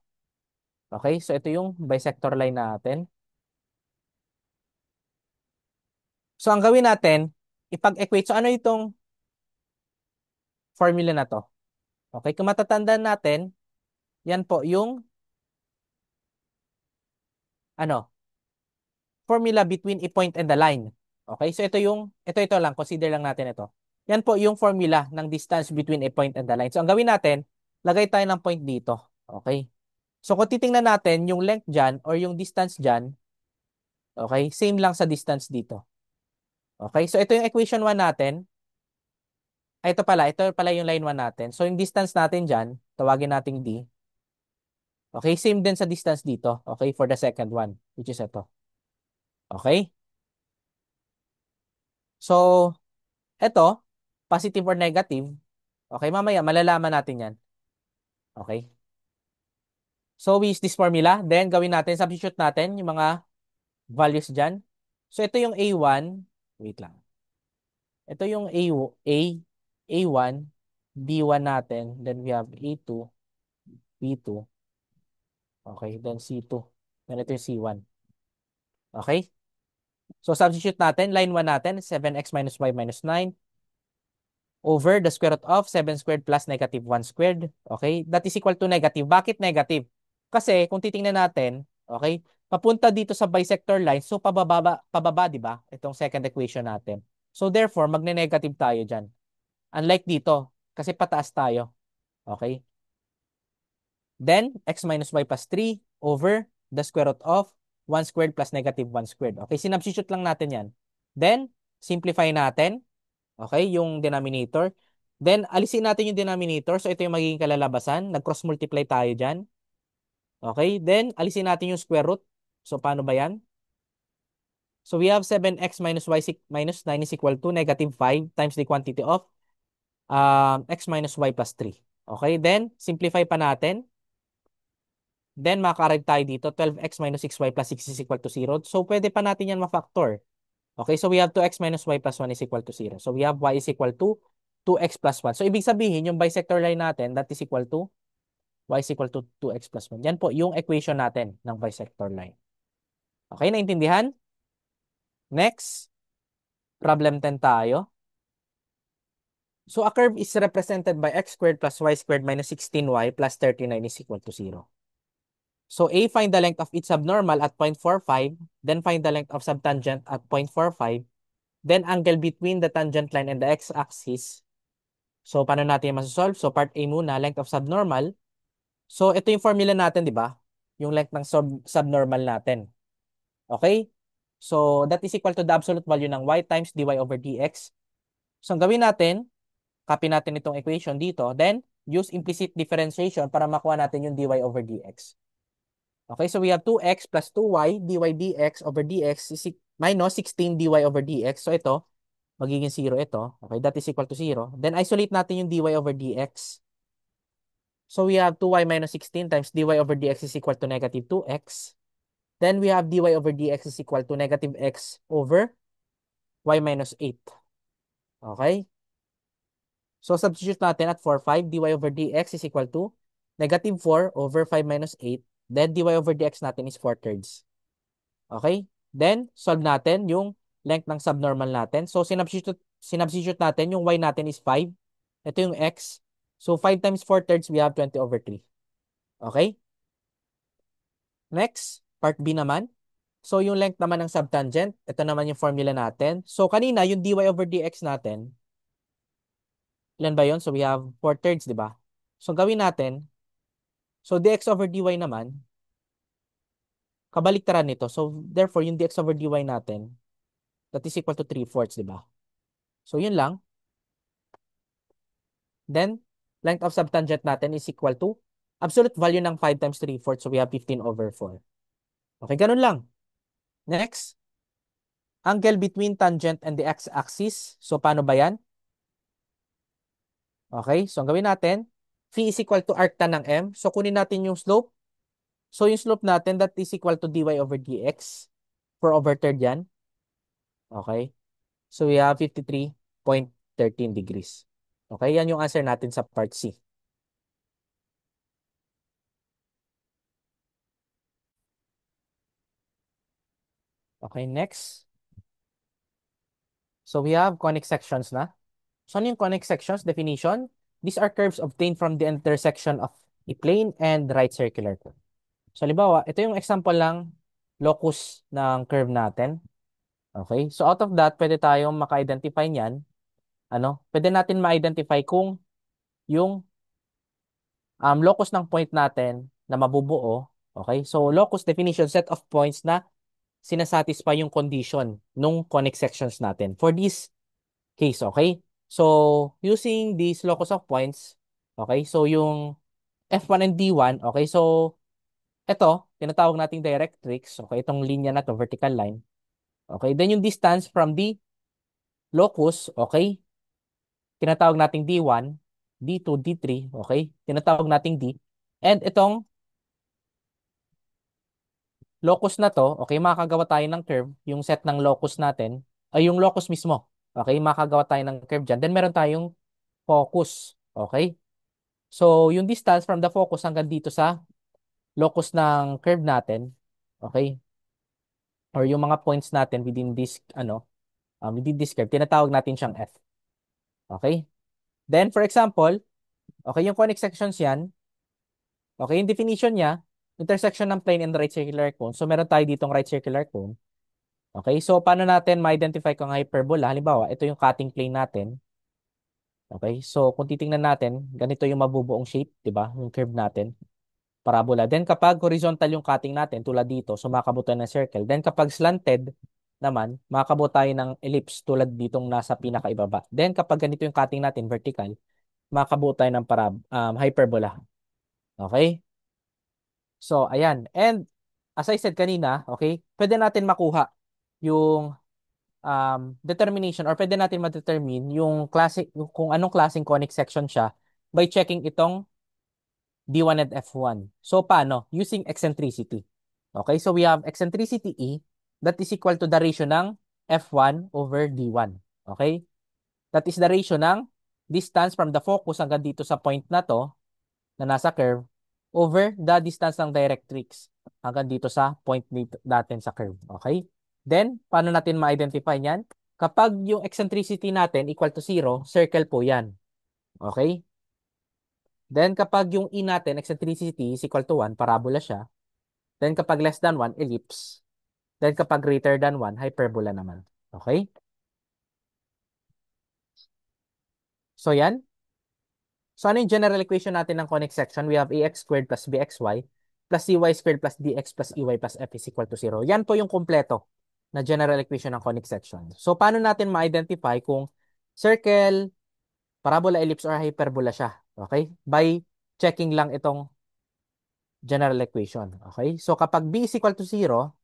Okay? So, ito yung bisector line natin. So, ang gawin natin, ipag-equate. So, ano itong formula na to? Okay? Kung matatandaan natin, yan po yung ano, formula between a point and the line. Okay? So, ito lang. Consider lang natin ito. Yan po yung formula ng distance between a point and the line. So, ang gawin natin, lagay tayo ng point dito. Okay? So, kung titingnan natin yung length dyan or yung distance dyan, okay, same lang sa distance dito. Okay? So, ito yung equation 1 natin. Ay, ito pala yung line 1 natin. So, yung distance natin dyan, tawagin nating D. Okay? Same din sa distance dito. Okay? For the second one, which is ito. Okay? So, ito, positive or negative. Okay? Mamaya, malalaman natin yan. Okay? So, we use this formula. Then, gawin natin, substitute natin yung mga values dyan. So, ito yung A1. Wait lang. Ito yung A1, B1 natin. Then, we have A2, B2. Okay, then C2. Then, ito yung C1. Okay? So, substitute natin. Line 1 natin, 7x minus y minus 9 over the square root of 7 squared plus negative 1 squared. Okay? That is equal to negative. Bakit negative? Kasi, kung titingnan natin, okay, papunta dito sa bisector line, so pababa, di ba? Itong second equation natin. So, therefore, magne-negative tayo dyan. Unlike dito, kasi pataas tayo. Okay? Then, x minus y plus 3 over the square root of 1 squared plus negative 1 squared. Okay, sinubstitute lang natin yan. Then, simplify natin. Okay, yung denominator. Then, alisin natin yung denominator. So, ito yung magiging kalalabasan. Nag-cross multiply tayo dyan. Okay, then, alisin natin yung square root. So, paano ba yan? So, we have 7x minus y minus 9 is equal to negative 5 times the quantity of x minus y plus 3. Okay, then, simplify pa natin. Then, makakarag tayo dito, 12x minus 6y plus 6 is equal to 0. So, pwede pa natin yan ma-factor. Okay, so we have 2x minus y plus 1 is equal to 0. So, we have y is equal to 2x plus 1. So, ibig sabihin, yung bisector line natin, that is equal to y is equal to 2x plus 1. Yan po, yung equation natin ng bisector line. Okay, naintindihan? Next, problem 10 tayo. So, a curve is represented by x squared plus y squared minus 16y plus 39 is equal to 0. So, A, find the length of each subnormal at 0.45, then find the length of subtangent at 0.45, then angle between the tangent line and the x-axis. So, paano natin masasolve? So, part A muna, length of subnormal. So, ito yung formula natin, di ba? Yung length ng subnormal natin. Okay? So, that is equal to the absolute value ng y times dy over dx. So, ang gawin natin, copy natin itong equation dito, then use implicit differentiation para makuha natin yung dy over dx. Okay, so we have 2x plus 2y dy dx over dx is minus 16 dy over dx. So ito, magiging 0 ito. Okay, that is equal to 0. Then isolate natin yung dy over dx. So we have 2y minus 16 times dy over dx is equal to negative 2x. Then we have dy over dx is equal to negative x over y minus 8. Okay? So substitute natin at 4, 5 dy over dx is equal to negative 4 over 5 minus 8. Then dy over dx natin is 4/3. Okay? Then, solve natin yung length ng subnormal natin. So, sinubstitute natin, yung y natin is 5. Ito yung x. So, 5 times 4/3, we have 20 over 3. Okay? Next, part B naman. So, yung length naman ng subtangent, ito naman yung formula natin. So, kanina, yung dy over dx natin, ilan ba yun? So, we have 4/3, di ba? So, gawin natin, so dx over dy naman, kabaliktaran nito. So, therefore, yung dx over dy natin, that is equal to 3/4, di ba? So, yun lang. Then, length of subtangent natin is equal to absolute value ng 5 times 3/4. So, we have 15 over 4. Okay, ganun lang. Next, angle between tangent and the x-axis. So, paano ba yan? Okay, so ang gawin natin, phi is equal to arctan ng m. So, kunin natin yung slope. So yung slope natin, that is equal to dy over dx. 4 over third yan. Okay? So we have 53.13 degrees. Okay? Yan yung answer natin sa part C. Okay, next. So we have conic sections na. So ano yung conic sections? Definition. These are curves obtained from the intersection of a plane and right circular curve. So halimbawa, ito yung example lang locus ng curve natin. Okay? So out of that, pwede tayong maka-identify niyan. Ano? Pwede natin ma-identify kung yung locus ng point natin na mabubuo. Okay? So locus definition, set of points na sinasatisfy yung condition nung conic sections natin. For this case, okay? So, using these locus of points, okay? So, yung F1 and D1, okay? So, ito, tinatawag nating directrix, okay? Itong linya na to, vertical line. Okay? Then, yung distance from the locus, okay? Tinatawag nating D1, D2, D3, okay? Tinatawag nating D. And itong locus na to, okay, makakagawa tayo ng curve, yung set ng locus natin, ay yung locus mismo. Okay, makakagawa tayo ng curve dyan. Then meron tayong focus. Okay? So, yung distance from the focus hanggang dito sa locus ng curve natin, okay? Or yung mga points natin within this, within this curve, tinatawag natin siyang F. Okay? Then, for example, okay, yung conic sections yan, okay, yung definition niya, intersection ng plane and right circular cone. So, meron tayo ditong right circular cone. Okay? So, paano natin ma-identify kung hyperbola? Halimbawa, ito yung cutting plane natin. Okay? So, kung titingnan natin, ganito yung mabubuong shape, di ba? Yung curve natin. Parabola. Then kapag horizontal yung cutting natin, tulad dito, so makakabuo tayo ng circle. Then kapag slanted naman, makakabuo tayo ng ellipse tulad ditong nasa pinakaibaba. Then kapag ganito yung cutting natin, vertical, makakabuo tayo ng hyperbola. Okay? So, ayan. And as I said kanina, okay, pwede natin makuha yung determination or pwede natin ma-determine yung klase, kung anong klaseng conic section siya by checking itong D1 and F1. So, paano? Using eccentricity. Okay, so we have eccentricity E that is equal to the ratio ng F1 over D1. Okay? That is the ratio ng distance from the focus hanggang dito sa point na to na nasa curve over the distance ng directrix hanggang dito sa point natin sa curve. Okay? Then, paano natin ma-identify yan? Kapag yung eccentricity natin equal to 0, circle po yan. Okay? Then, kapag yung E natin, eccentricity is equal to 1, parabola siya. Then, kapag less than 1, ellipse. Then, kapag greater than 1, hyperbola naman. Okay? So, yan. So, ano yung general equation natin ng conic section? We have ax squared plus bxy plus cy squared plus dx plus ey plus f is equal to 0. Yan po yung kompleto na general equation ng conic section. So, paano natin ma-identify kung circle, parabola, ellipse, or hyperbola siya? Okay? By checking lang itong general equation. Okay? So, kapag b is equal to 0,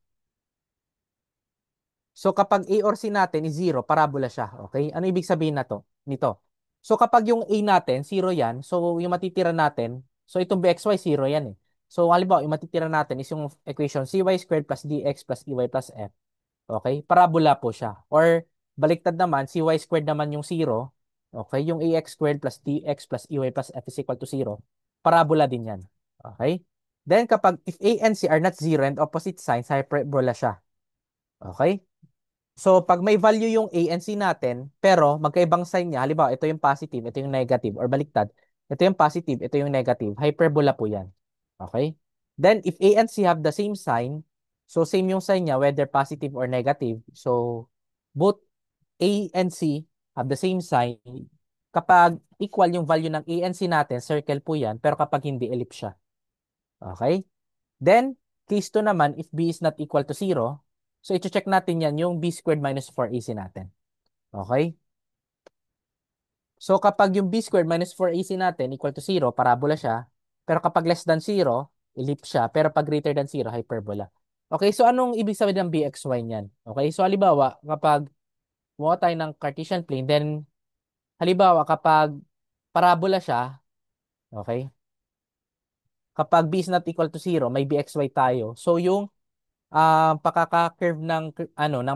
so kapag A or C natin is 0, parabola siya. Okay? Ano ibig sabihin na to? Nito. So kapag yung A natin, 0 yan, so yung matitira natin, so itong BXY, 0 yan eh. So halimbawa, yung matitira natin is yung equation CY squared plus DX plus EY plus F. Okay? Parabola po siya. Or baliktad naman, CY squared naman yung 0. Okay? Yung AX squared plus DX plus EY plus F is equal to 0. Parabola din yan. Okay? Then kapag if A and C are not 0 and opposite signs, hyperbola siya. Okay? So, pag may value yung A and C natin, pero magkaibang sign niya, halimbawa, ito yung positive, ito yung negative, or baliktad, ito yung positive, ito yung negative, hyperbola po yan. Okay? Then, if A and C have the same sign, so same yung sign niya, whether positive or negative, so both A and C have the same sign, kapag equal yung value ng A and C natin, circle po yan, pero kapag hindi, ellipse siya. Okay? Then, case 2 naman, if B is not equal to 0, so i-check natin yan yung B squared minus 4AC natin. Okay? So, kapag yung B squared minus 4AC natin equal to 0, parabola siya. Pero kapag less than 0, ellipse siya. Pero pag greater than 0, hyperbola. Okay, so anong ibig sabihin ng BXY niyan? Okay, so halimbawa, kapag buha tayo ng Cartesian plane, then halimbawa, kapag parabola siya, okay, kapag b is not equal to 0, may bxy tayo. So yung pakaka-curve ng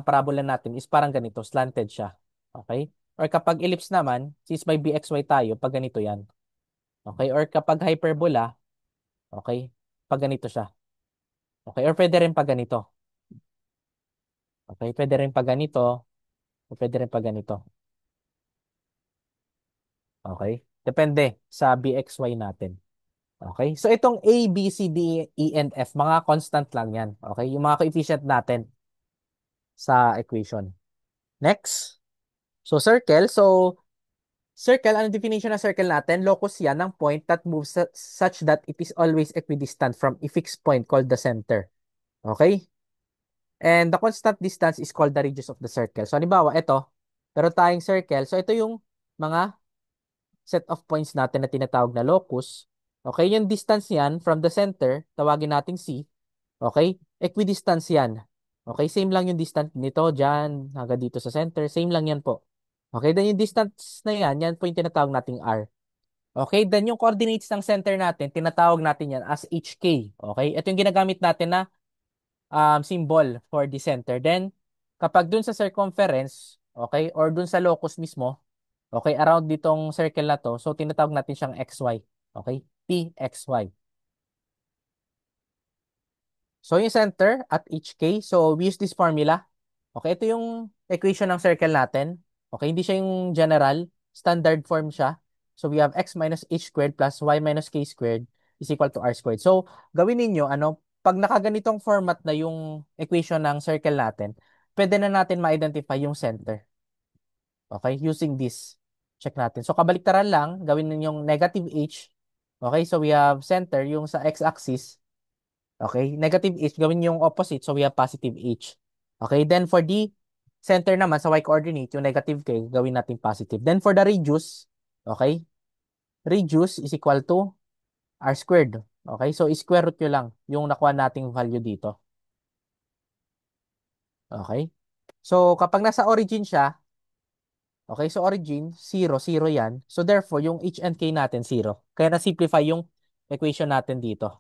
parabola natin is parang ganito, slanted siya. Okay? Or kapag ellipse naman, since may bxy tayo, pag ganito yan. Okay? Or kapag hyperbola, okay? Pag ganito siya. Okay? Or pwede rin pag ganito. Okay? Pwede rin pag ganito, o pwede rin pag ganito. Okay? Depende sa bxy natin. Okay? So itong A, B, C, D, E, and F, mga constant lang yan. Okay? Yung mga coefficient natin sa equation. Next. So circle. So circle, ano definition ng circle natin? Locus yan ng point that moves such that it is always equidistant from a fixed point called the center. Okay? And the constant distance is called the radius of the circle. So halimbawa, ito, pero tayong circle. So ito yung mga set of points natin na tinatawag na locus. Okay, yung distance yan from the center, tawagin nating C. Okay, equidistance yan. Okay, same lang yung distance nito dyan hanggang dito sa center. Same lang yan po. Okay, then yung distance na yan, yan po yung tinatawag nating R. Okay, then yung coordinates ng center natin, tinatawag natin yan as HK. Okay, ito yung ginagamit natin na symbol for the center. Then, kapag dun sa circumference, okay, or dun sa locus mismo, okay, around ditong circle na to, so tinatawag natin siyang XY. Okay, PXY. So, yung center at HK, so we use this formula. Okay, ito yung equation ng circle natin. Okay, hindi siya yung general, standard form siya. So, we have x minus h squared plus y minus k squared is equal to r squared. So, gawin ninyo, pag nakaganitong format na yung equation ng circle natin, pwede na natin ma-identify yung center. Okay, using this. Check natin. So, kabaliktaran lang, gawin ninyong negative h. Okay, so we have center, yung sa x-axis. Okay, negative h, gawin yung opposite. So, we have positive h. Okay, then for the center naman sa y-coordinate, yung negative k, gawin natin positive. Then for the radius, okay, radius is equal to r squared. Okay, so square root nyo lang yung nakuha nating value dito. Okay, so kapag nasa origin siya, okay, so origin, 0, 0 yan. So therefore, yung h and k natin, 0. Kaya na-simplify yung equation natin dito.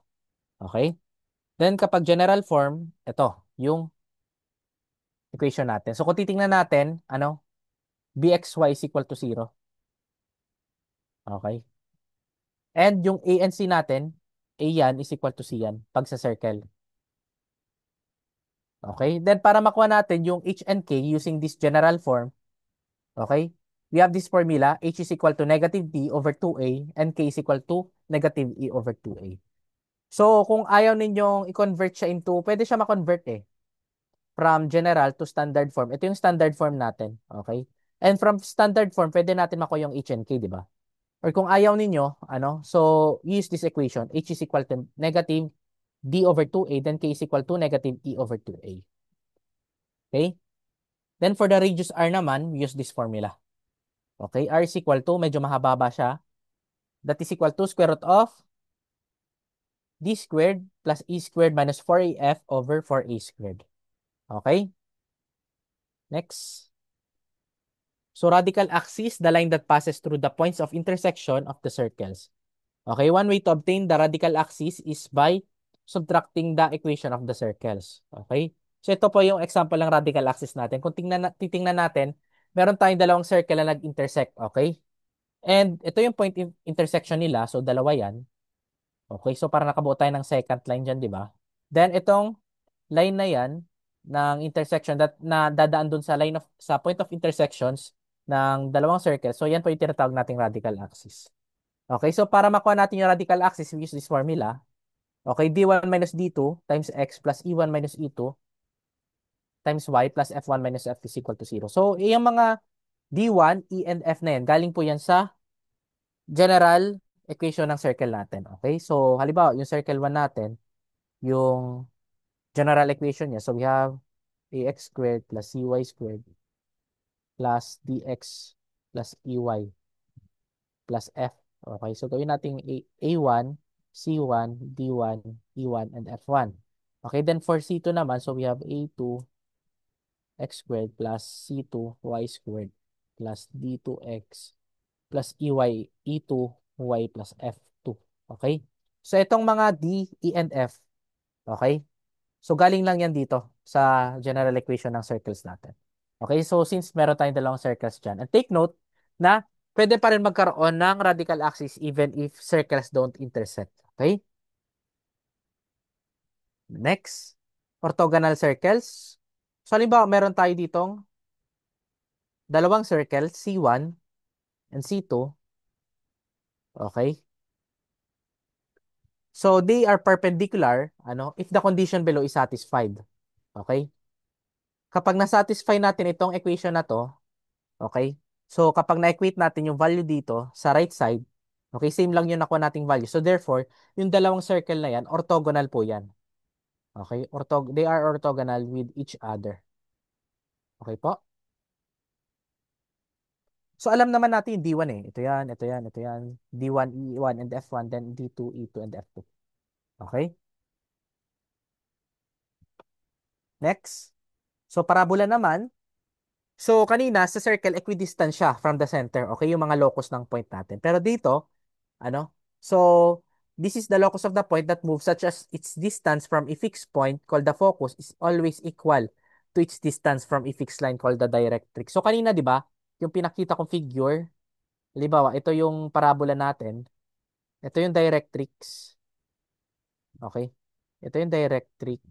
Okay, then kapag general form, ito, yung equation natin. So kung titingnan natin, bxy is equal to 0. Okay. And yung a and c natin, a yan is equal to c yan pag sa circle. Okay. Then para makuha natin yung h and k using this general form, okay, we have this formula, h is equal to negative d over 2a and k is equal to negative e over 2a. So kung ayaw ninyong i-convert siya into, pwede siya ma-convert from general to standard form. Ito yung standard form natin. Okay. And from standard form, pwede natin makuha yung h and k, di ba? Or kung ayaw ninyo, so use this equation. H is equal to negative d over 2a, then k is equal to negative e over 2a. Okay? Then for the radius r naman, we use this formula. Okay? R is equal to, medyo mahaba siya. That is equal to square root of d squared plus e squared minus 4af over 4a squared. Okay? Next. So radical axis, the line that passes through the points of intersection of the circles. Okay, one way to obtain the radical axis is by subtracting the equation of the circles. Okay? So ito po yung example ng radical axis natin. Kung titingnan natin, meron tayong dalawang circle na nag-intersect. Okay? And ito yung point intersection nila. So dalawa yan. Okay? So para nakabuo tayo ng second line dyan, di ba? Then itong line na yan ng intersection na dadaan dun sa sa point of intersections ng dalawang circles. So yan po yung tinatawag nating radical axis. Okay, so para makuha natin yung radical axis, we use this formula. Okay, d1 minus d2 times x plus e1 minus e2 times y plus f1 minus f is equal to 0. So, yung mga d1, e and f na yan, galing po yan sa general equation ng circle natin. Okay, so halimbawa, yung circle 1 natin, yung general equation niya, so we have ax squared plus cy squared plus dx plus ey plus f. Okay, so gawin natin A1, C1, D1, E1, and F1. Okay, then for C2 naman, so we have A2 x squared plus C2 y squared plus D2x plus EY, E2 y plus F2. Okay? So itong mga D, E, and F, okay? So galing lang yan dito sa general equation ng circles natin. Okay, so since meron tayong dalawang circles dyan, and take note na pwede pa rin magkaroon ng radical axis even if circles don't intersect. Okay? Next, orthogonal circles. So halimbawa, meron tayo ditong dalawang circles, C1 and C2. Okay? So they are perpendicular, if the condition below is satisfied. Okay? Kapag na-satisfy natin itong equation na to, okay? So kapag na-equate natin yung value dito sa right side, okay, same lang yung nakuha nating value. So therefore, yung dalawang circle na yan, orthogonal po yan. Okay? They are orthogonal with each other. Okay po? So alam naman natin yung D1 eh. Ito yan, ito yan, ito yan. D1, E1, and F1, then D2, E2, and F2. Okay? Next. So parabola naman. So kanina sa circle, equidistant siya from the center. Okay? Yung mga locus ng point natin. Pero dito, so this is the locus of the point that moves such as its distance from a fixed point called the focus is always equal to its distance from a fixed line called the directrix. So kanina, 'di ba? Yung pinakita kong figure, halimbawa, ito yung parabola natin. Ito yung directrix. Okay? Ito yung directrix.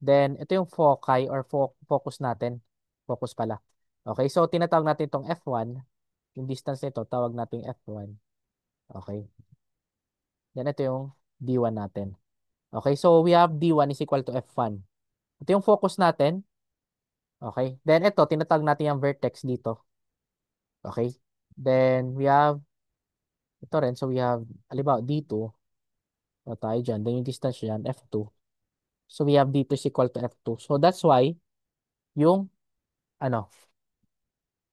Then, ito yung foci or focus natin. Focus pala. Okay? So, tinatawag natin itong F1. Yung distance nito, tawag natin F1. Okay? Then, ito yung D1 natin. Okay? So, we have D1 is equal to F1. Ito yung focus natin. Okay? Then, ito, tinatawag natin yung vertex dito. Okay? Then, we have, ito rin. So, we have, halimbawa, D2. O tayo dyan. Then, yung distance dyan, F2. So, we have D2 is equal to F2. So, that's why, yung, ano,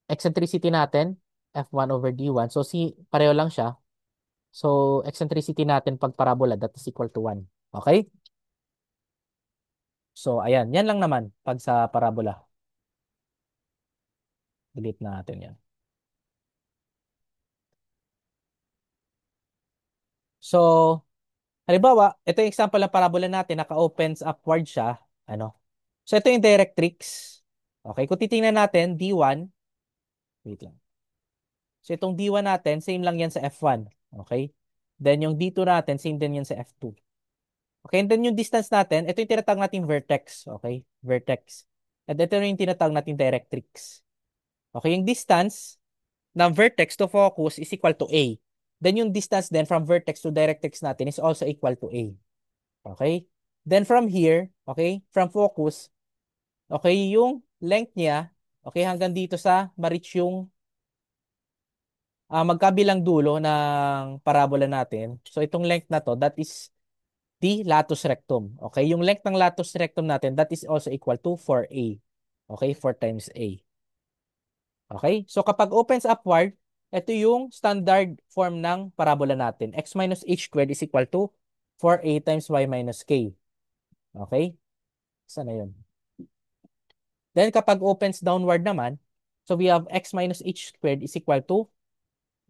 eccentricity natin, F1 over D1. So, pareho lang siya. So, eccentricity natin pag parabola, that is equal to 1. Okay? So, ayan. Yan lang naman pag sa parabola. Delete natin yan. So, halimbawa, ito yung example ng parabola natin, naka-opens upward siya. So, ito yung directrix. Okay, kung titingnan natin, D1, wait lang. So, itong D1 natin, same lang yan sa F1. Okay? Then, yung D2 natin, same din yan sa F2. Okay, and then yung distance natin, ito yung tinatawag natin vertex. Okay? Vertex. And ito yung tinatawag natin directrix. Okay, yung distance ng vertex to focus is equal to A. Then yung distance then from vertex to directrix natin is also equal to A. Okay? Then from here, okay, from focus, okay, yung length niya, okay, hanggang dito sa ma-reach yung magkabilang dulo ng parabola natin. So itong length na to, that is the latus rectum. Okay, yung length ng latus rectum natin, that is also equal to 4A. Okay, 4 times A. Okay, so kapag opens upward, ito yung standard form ng parabola natin. X minus h squared is equal to 4A times y minus k. Okay, saan na yun? Then kapag opens downward naman, so we have x minus h squared is equal to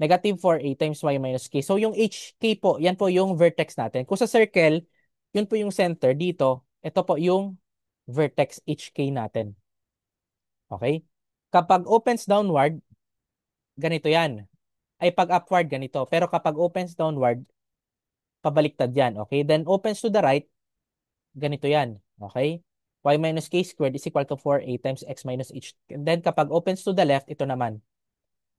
negative 4a times y minus k. So yung hk po, yan po yung vertex natin. Kung sa circle, yun po yung center dito. Ito po yung vertex hk natin. Okay? Kapag opens downward, ganito yan. Ay pag upward, ganito. Pero kapag opens downward, pabaliktad yan. Okay? Then opens to the right, ganito yan. Okay? Y minus k squared is equal to 4a times x minus h. And then kapag opens to the left, ito naman.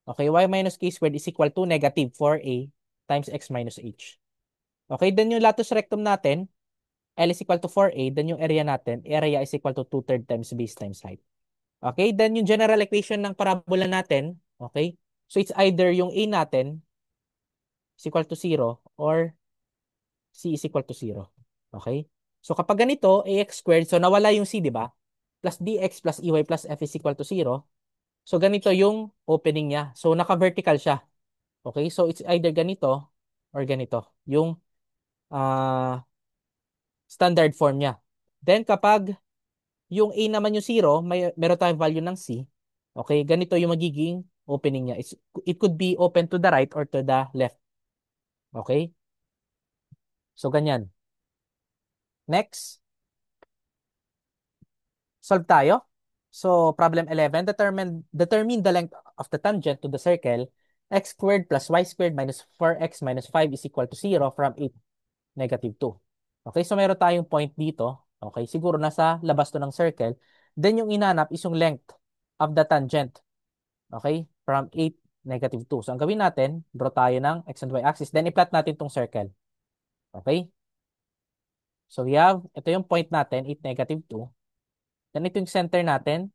Okay, y minus k squared is equal to negative 4a times x minus h. Okay, then yung latus rectum natin, L is equal to 4a, then yung area natin, area is equal to 2/3 times base times height. Okay, then yung general equation ng parabola natin, okay, so it's either yung a natin is equal to 0 or c is equal to 0. Okay, so kapag ganito, ax squared, so nawala yung c, di ba? Plus dx plus ey plus f is equal to 0. So ganito yung opening niya. So naka-vertical siya. Okay, so it's either ganito or ganito. Yung standard form niya. Then kapag yung A naman yung 0, meron tayong value ng C. Okay, ganito yung magiging opening niya. It could be open to the right or to the left. Okay? So, ganyan. Next, solve tayo. So, problem 11, determine the length of the tangent to the circle x squared plus y squared minus 4x minus 5 is equal to 0 from 8, negative 2. Okay, so meron tayong point dito. Okay, siguro nasa labas to ng circle. Then yung inanap is yung length of the tangent. Okay, from 8, negative 2. So, ang gawin natin, draw tayo ng x and y axis. Then, i-plot natin tong circle. Okay? So, we have, ito yung point natin, 8, negative 2. Then, ito yung center natin.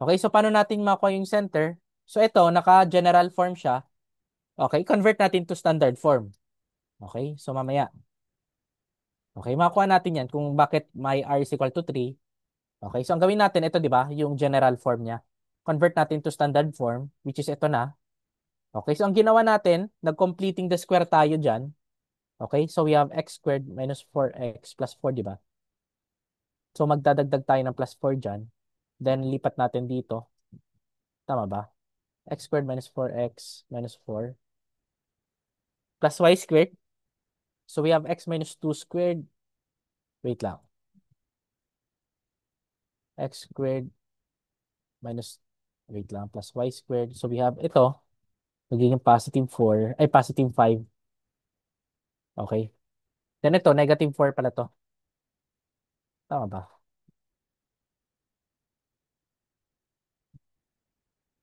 Okay, so paano natin makuha yung center? So, ito, naka-general form siya. Okay, convert natin to standard form. Okay, so mamaya. Okay, makuha natin yan kung bakit may r is equal to 3. Okay, so ang gawin natin, ito, di ba, yung general form niya. Convert natin to standard form, which is ito na. Okay, so ang ginawa natin, nag-completing the square tayo dyan. Okay, so we have x squared minus 4x plus 4, di ba? So magdadagdag tayo ng plus 4 dyan. Then lipat natin dito. Tama ba? X squared minus 4x minus 4 plus y squared. So we have x minus 2 squared. Wait lang. X squared minus, wait lang, plus y squared. So we have ito, magiging positive 4, ay positive 5. Okay. Then ito, negative 4 pala to. Tama ba?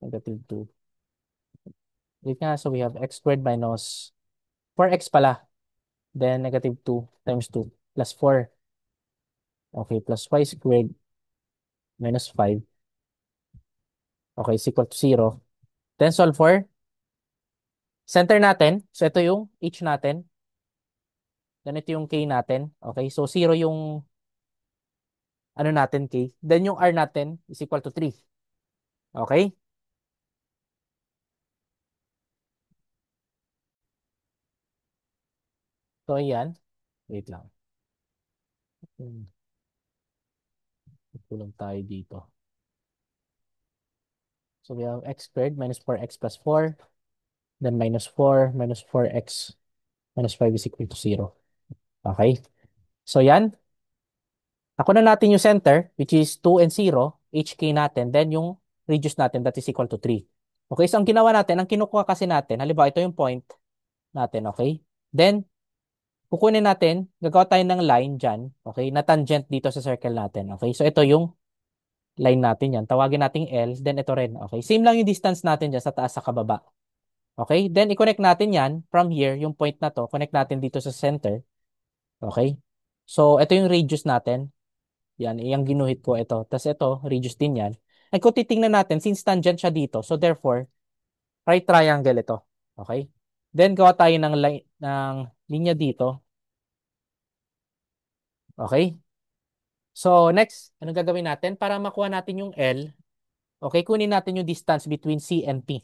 Negative 2. Wait nga, so we have x squared minus 4x pala. Then negative 2 times 2 plus 4. Okay, plus y squared minus 5. Okay, is equal to 0. Then solve for center natin. So ito yung h natin. Then ito yung k natin. Okay, so 0 yung ano natin k. Then yung r natin is equal to 3. Okay? So ayan. Wait lang. Tulong tayo dito. So we have x squared minus 4x plus 4. Then minus 4 minus 4x minus 5 is equal to 0. Okay? So yan. Ako na natin yung center, which is 2 and 0, HK natin, then yung radius natin, that is equal to 3. Okay, so ang ginawa natin, ang kinukuha kasi natin, halimbawa ito yung point natin, okay? Then, kukunin natin, gagawa tayo ng line dyan, okay, na tangent dito sa circle natin, okay? So ito yung line natin yan, tawagin natin L, then ito rin, okay? Same lang yung distance natin dyan sa taas sa kababa. Okay, then i-connect natin yan from here, yung point na to, connect natin dito sa center, okay? So, ito yung radius natin. Yan, yung ginuhit ko ito. Tapos ito, radius din yan. Ay kung titingnan natin, since tangent siya dito, so therefore, right triangle ito. Okay? Then, gawa tayo ng linya dito. Okay? So, next, anong gagawin natin? Para makuha natin yung L, okay, kunin natin yung distance between C and P.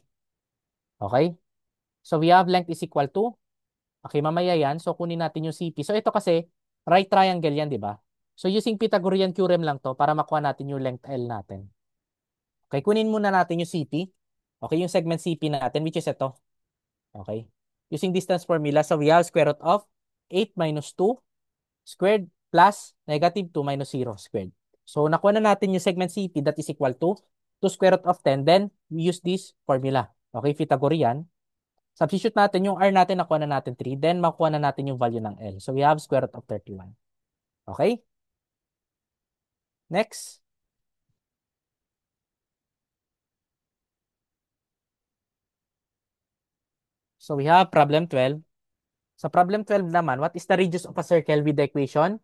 Okay? So, we have length is equal to, okay, mamaya yan. So, kunin natin yung CP. So, ito kasi, right triangle yan, di ba? So, using Pythagorean theorem lang to para makuha natin yung length L natin. Okay, kunin muna natin yung CP. Okay, yung segment CP natin, which is ito. Okay. Using distance formula, so we have square root of 8 minus 2 squared plus negative 2 minus 0 squared. So, nakuha na natin yung segment CP that is equal to 2 square root of 10. Then, we use this formula. Okay, Pythagorean. Substitute natin yung R natin, nakuha na natin 3. Then, makuha na natin yung value ng L. So, we have square root of 31. Okay? Next. So, we have problem 12. Sa problem 12 naman, what is the radius of a circle with the equation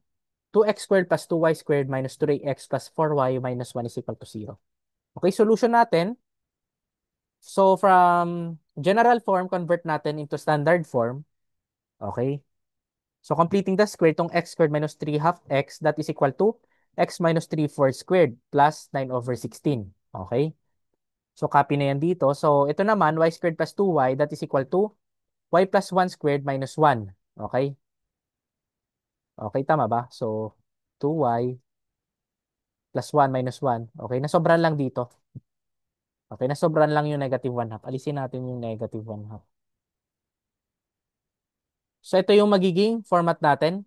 2x squared plus 2y squared minus 3x plus 4y minus 1 is equal to 0. Okay, solution natin. So, from general form, convert natin into standard form. Okay. So, completing the square, itong x squared minus 3 half x, that is equal to x minus 3 4 squared plus 9 over 16. Okay. So, copy na yan dito. So, ito naman, y squared plus 2y, that is equal to y plus 1 squared minus 1. Okay. Okay, tama ba? So, 2y plus 1 minus 1. Okay, nasobran lang dito. Okay, nasobran lang yung negative 1 half. Alisin natin yung negative 1 half. So ito yung magiging format natin.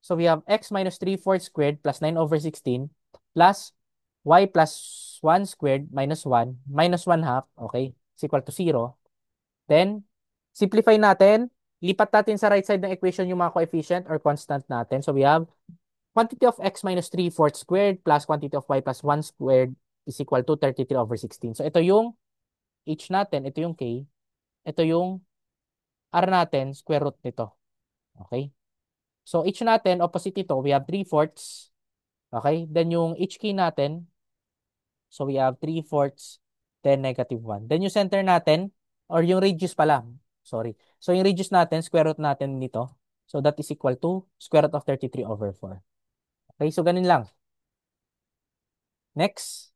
So we have x minus 3/4 squared plus 9/16 plus y plus 1 squared minus 1 minus 1 half, okay, is equal to 0. Then, simplify natin. Lipat natin sa right side ng equation yung mga coefficient or constant natin. So we have quantity of x minus 3/4 squared plus quantity of y plus 1 squared is equal to 33/16. So ito yung h natin, ito yung k, ito yung r natin, square root nito. Okay? So h natin, opposite ito, we have 3/4. Okay? Then yung hk natin, so we have 3/4, then -1. Then yung center natin, or yung radius pala, sorry. So yung radius natin, square root natin nito. So that is equal to square root of 33/4. Okay, so ganun lang. Next,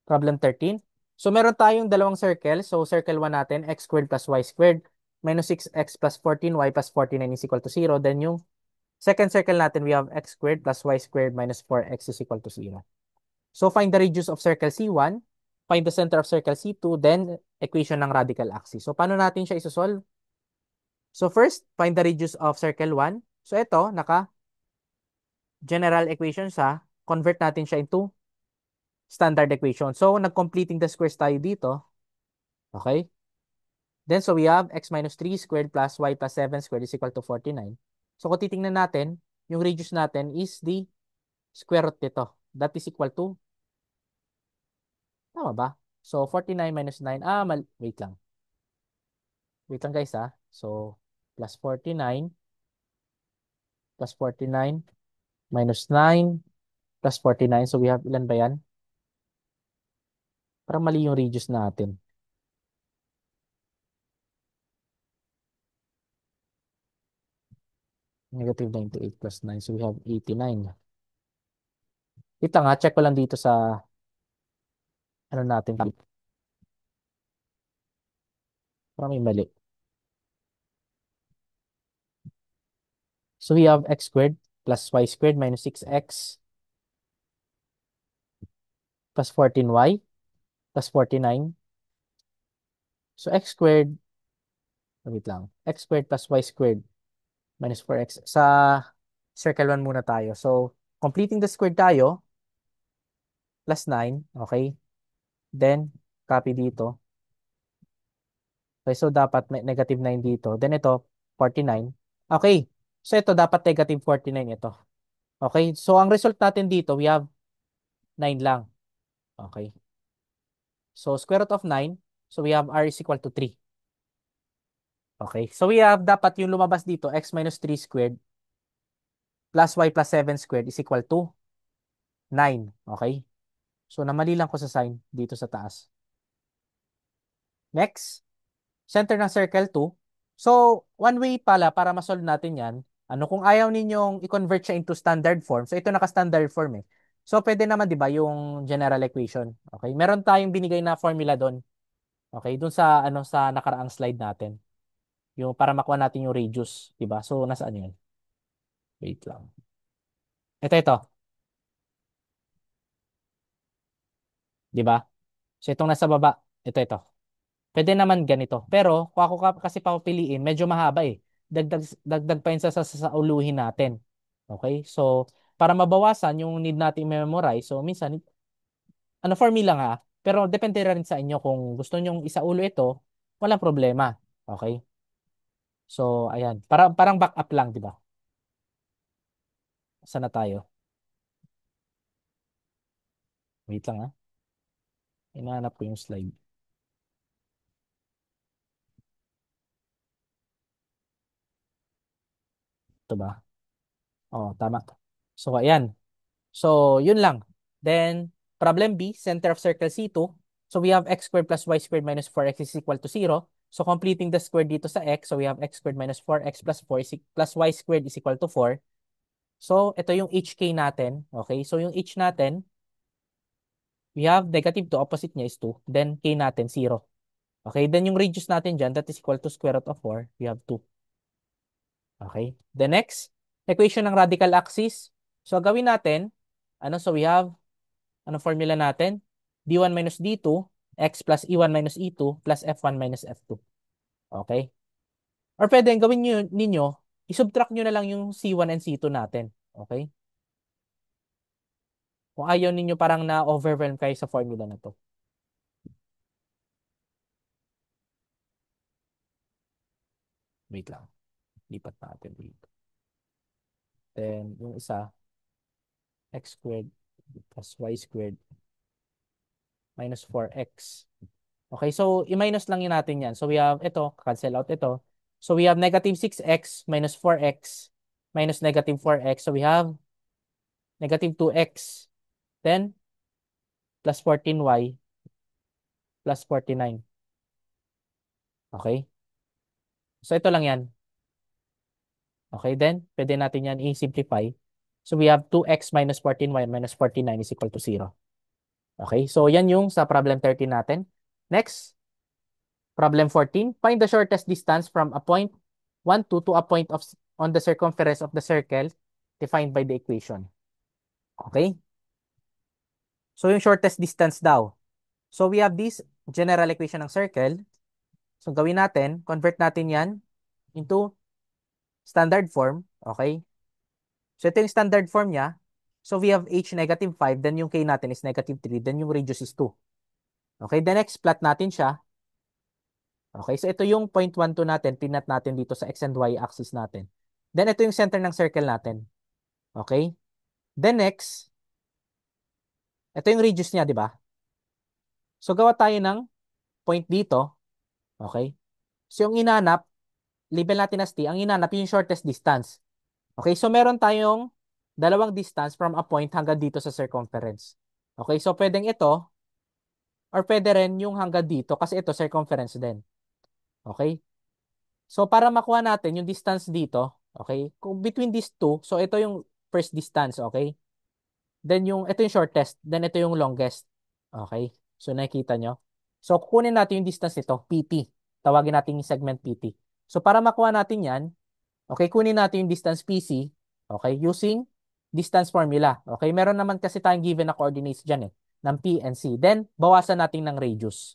problem 13. So meron tayong dalawang circle. So circle 1 natin, x squared plus y squared minus 6x plus 14, y plus 49 is equal to 0. Then yung second circle natin, we have x squared plus y squared minus 4x is equal to 0. So find the radius of circle C1, find the center of circle C2, then equation ng radical axis. So paano natin siya isosolve? So first, find the radius of circle 1. So ito, general equation siya. Convert natin siya into standard equation. So nag-completing the squares tayo dito. Okay? Then so we have x minus 3 squared plus y plus 7 squared is equal to 49. So kung titingnan natin, yung radius natin is the square root nito. That is equal to, tama ba? So 49 minus 9, wait lang. Wait lang guys ah. So plus 49 plus 49 minus 9 plus 49. So we have ilan ba yan? Parang mali yung radius natin. Negative 98 plus 9. So we have 89. Wait lang ha. Check ko lang dito sa ano natin. Parang may mali. So we have x squared plus y squared minus 6x plus 14y plus 49. So x squared, wait lang. X squared plus y squared minus 4x. Sa circle 1 muna tayo. So completing the squared tayo, plus 9. Okay. Then, copy dito. Okay, so dapat may negative 9 dito. Then ito, 49. Okay. So ito, dapat negative 49 ito. Okay. So ang result natin dito, we have 9 lang. Okay. So square root of 9. So we have r is equal to 3. Okay. So we have dapat yung lumabas dito, x minus 3 squared plus y plus 7 squared is equal to 9. Okay. So namali lang ko sa sign dito sa taas. Next. Center ng circle 2. So, one way pala para ma-solve natin yan, kung ayaw ninyong i-convert siya into standard form, so ito naka-standard form eh. So, pwede naman, di ba, yung general equation. Okay? Meron tayong binigay na formula doon. Okay? Doon sa, sa nakaraang slide natin. Yung para makuha natin yung radius. Di ba? So, nasaan yan? Wait lang. Ito. Di ba? So, itong nasa baba. Ito. Pwede naman ganito. Pero kung ako kasi papapiliin, medyo mahaba eh. Dagdag pa yun sa uluhin natin. Okay? So, para mabawasan yung need natin memorize, so minsan, formula nga, pero depende rin sa inyo kung gusto nyong isaulo ito, walang problema. Okay? So, ayan. Parang backup lang, di ba? Saan na tayo? Wait lang ha. Hinahanap ko yung slide. Ito ba? Oh, tama. So, ayan. So, yun lang. Then, problem B, center of circle C2. So, we have x squared plus y squared minus 4x is equal to 0. So, completing the square dito sa x. So, we have x squared minus 4x plus 4 plus y squared is equal to 4. So, ito yung hk natin. Okay? So, yung h natin, we have negative 2. Opposite niya is 2. Then, k natin, 0. Okay? Then, yung radius natin dyan, that is equal to square root of 4. We have 2. Okay? The next, equation ng radical axis. So, gawin natin, so we have formula natin? D1 minus D2, x plus E1 minus E2 plus F1 minus F2. Okay? Or pwede, gawin ninyo, isubtract nyo na lang yung C1 and C2 natin. Okay? Kung ayaw ninyo parang na-overwhelm kayo sa formula na to. Wait lang. Lipat natin dito. Then, yung isa, x squared plus y squared minus 4x. Okay, so i-minus lang yun natin yan. So we have ito, cancel out ito. So we have negative 6x minus 4x minus negative 4x. So we have negative 2x. Then, plus 14y plus 49. Okay? So ito lang yan. Okay, then, pwede natin yan i-simplify. So we have 2x minus 14y minus 49 is equal to 0. Okay, so yan yung sa problem 13 natin. Next, problem 14. Find the shortest distance from a point 1, 2 to a point on the circumference of the circle defined by the equation. Okay? So yung shortest distance daw. So we have this general equation ng circle. So gawin natin, convert natin yan into standard form. Okay? So ito yung standard form niya. So we have h negative 5, then yung k natin is negative 3, then yung radius is 2. Okay, the next plot natin siya. Okay, so ito yung 0.12 natin, pinat natin dito sa x and y axis natin. Then ito yung center ng circle natin. Okay? Then next, ito yung radius niya, di ba? So gawa tayo ng point dito. Okay? So yung inanap, label natin as t, ang inanap yung shortest distance. Okay, so meron tayong dalawang distance from a point hanggang dito sa circumference. Okay, so pwedeng ito, or pwede rin yung hanggang dito kasi ito circumference din. Okay? So para makuha natin yung distance dito, okay? Kung between these two, so ito yung first distance, okay? Then ito yung shortest, then ito yung longest. Okay? So nakikita nyo. So kukunin natin yung distance nito, PT. Tawagin natin yung segment PT. So para makuha natin yan, okay, kunin natin yung distance PC, okay, using distance formula. Okay, meron naman kasi tayong given na coordinates dyan ng P and C. Then, bawasan natin ng radius.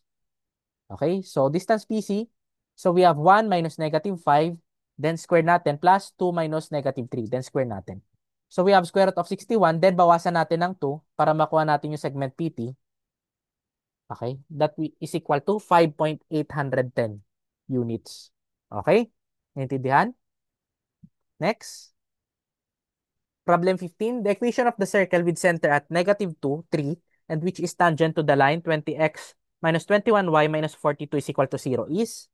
Okay, so distance PC, so we have 1 minus negative 5, then square natin, plus 2 minus negative 3, then square natin. So we have square root of 61, then bawasan natin ng 2 para makuha natin yung segment PT. Okay, that is equal to 5.810 units. Okay, naintindihan? Next. Problem 15, the equation of the circle with center at negative 2, 3, and which is tangent to the line 20x minus 21y minus 42 is equal to 0 is?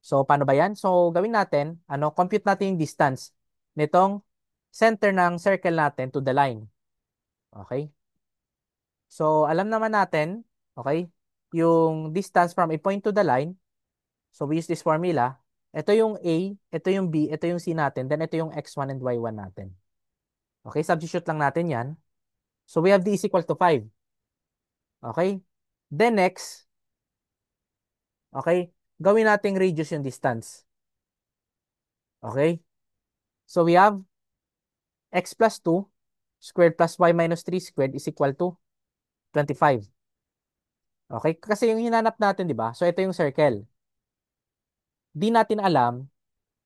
So, paano ba yan? So, gawin natin, compute natin yung distance nitong center ng circle natin to the line. Okay? So, alam naman natin, okay, yung distance from a point to the line, so we use this formula, ito yung A, ito yung B, ito yung C natin, then ito yung x1 and y1 natin. Okay, substitute lang natin yan. So we have d is equal to 5. Okay? Then next, okay, gawin nating radius yung distance. Okay? So we have x plus 2 squared plus y minus 3 squared is equal to 25. Okay? Kasi yung hinanap natin, di ba? So ito yung circle. Di natin alam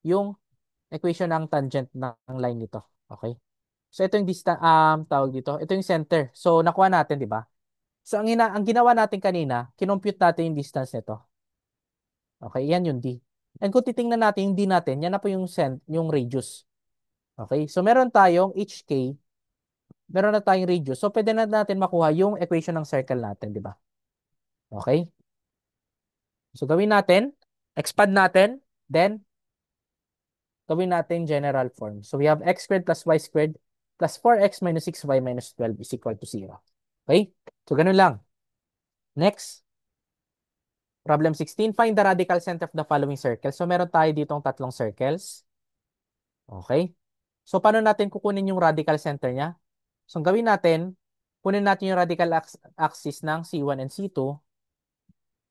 yung equation ng tangent ng line nito. Okay? So ito yung distance, tawag dito. Ito yung center. So nakuha natin, di ba? So ang ginawa natin kanina, kinompute natin yung distance nito. Okay, yan yung D. And kung titingnan natin yung D natin, yan na po yung radius. Okay, so meron tayong HK, meron na tayong radius. So pwede na natin makuha yung equation ng circle natin, di ba? Okay? So gawin natin, expand natin, then gawin natin general form. So we have x squared plus y squared plus 4x minus 6y minus 12 is equal to 0. Okay? So ganun lang. Next, problem 16, find the radical center of the following circle. So meron tayo ditong tatlong circles. Okay? So, paano natin kukunin yung radical center niya? So, ang gawin natin, kunin natin yung radical axis ng C1 and C2.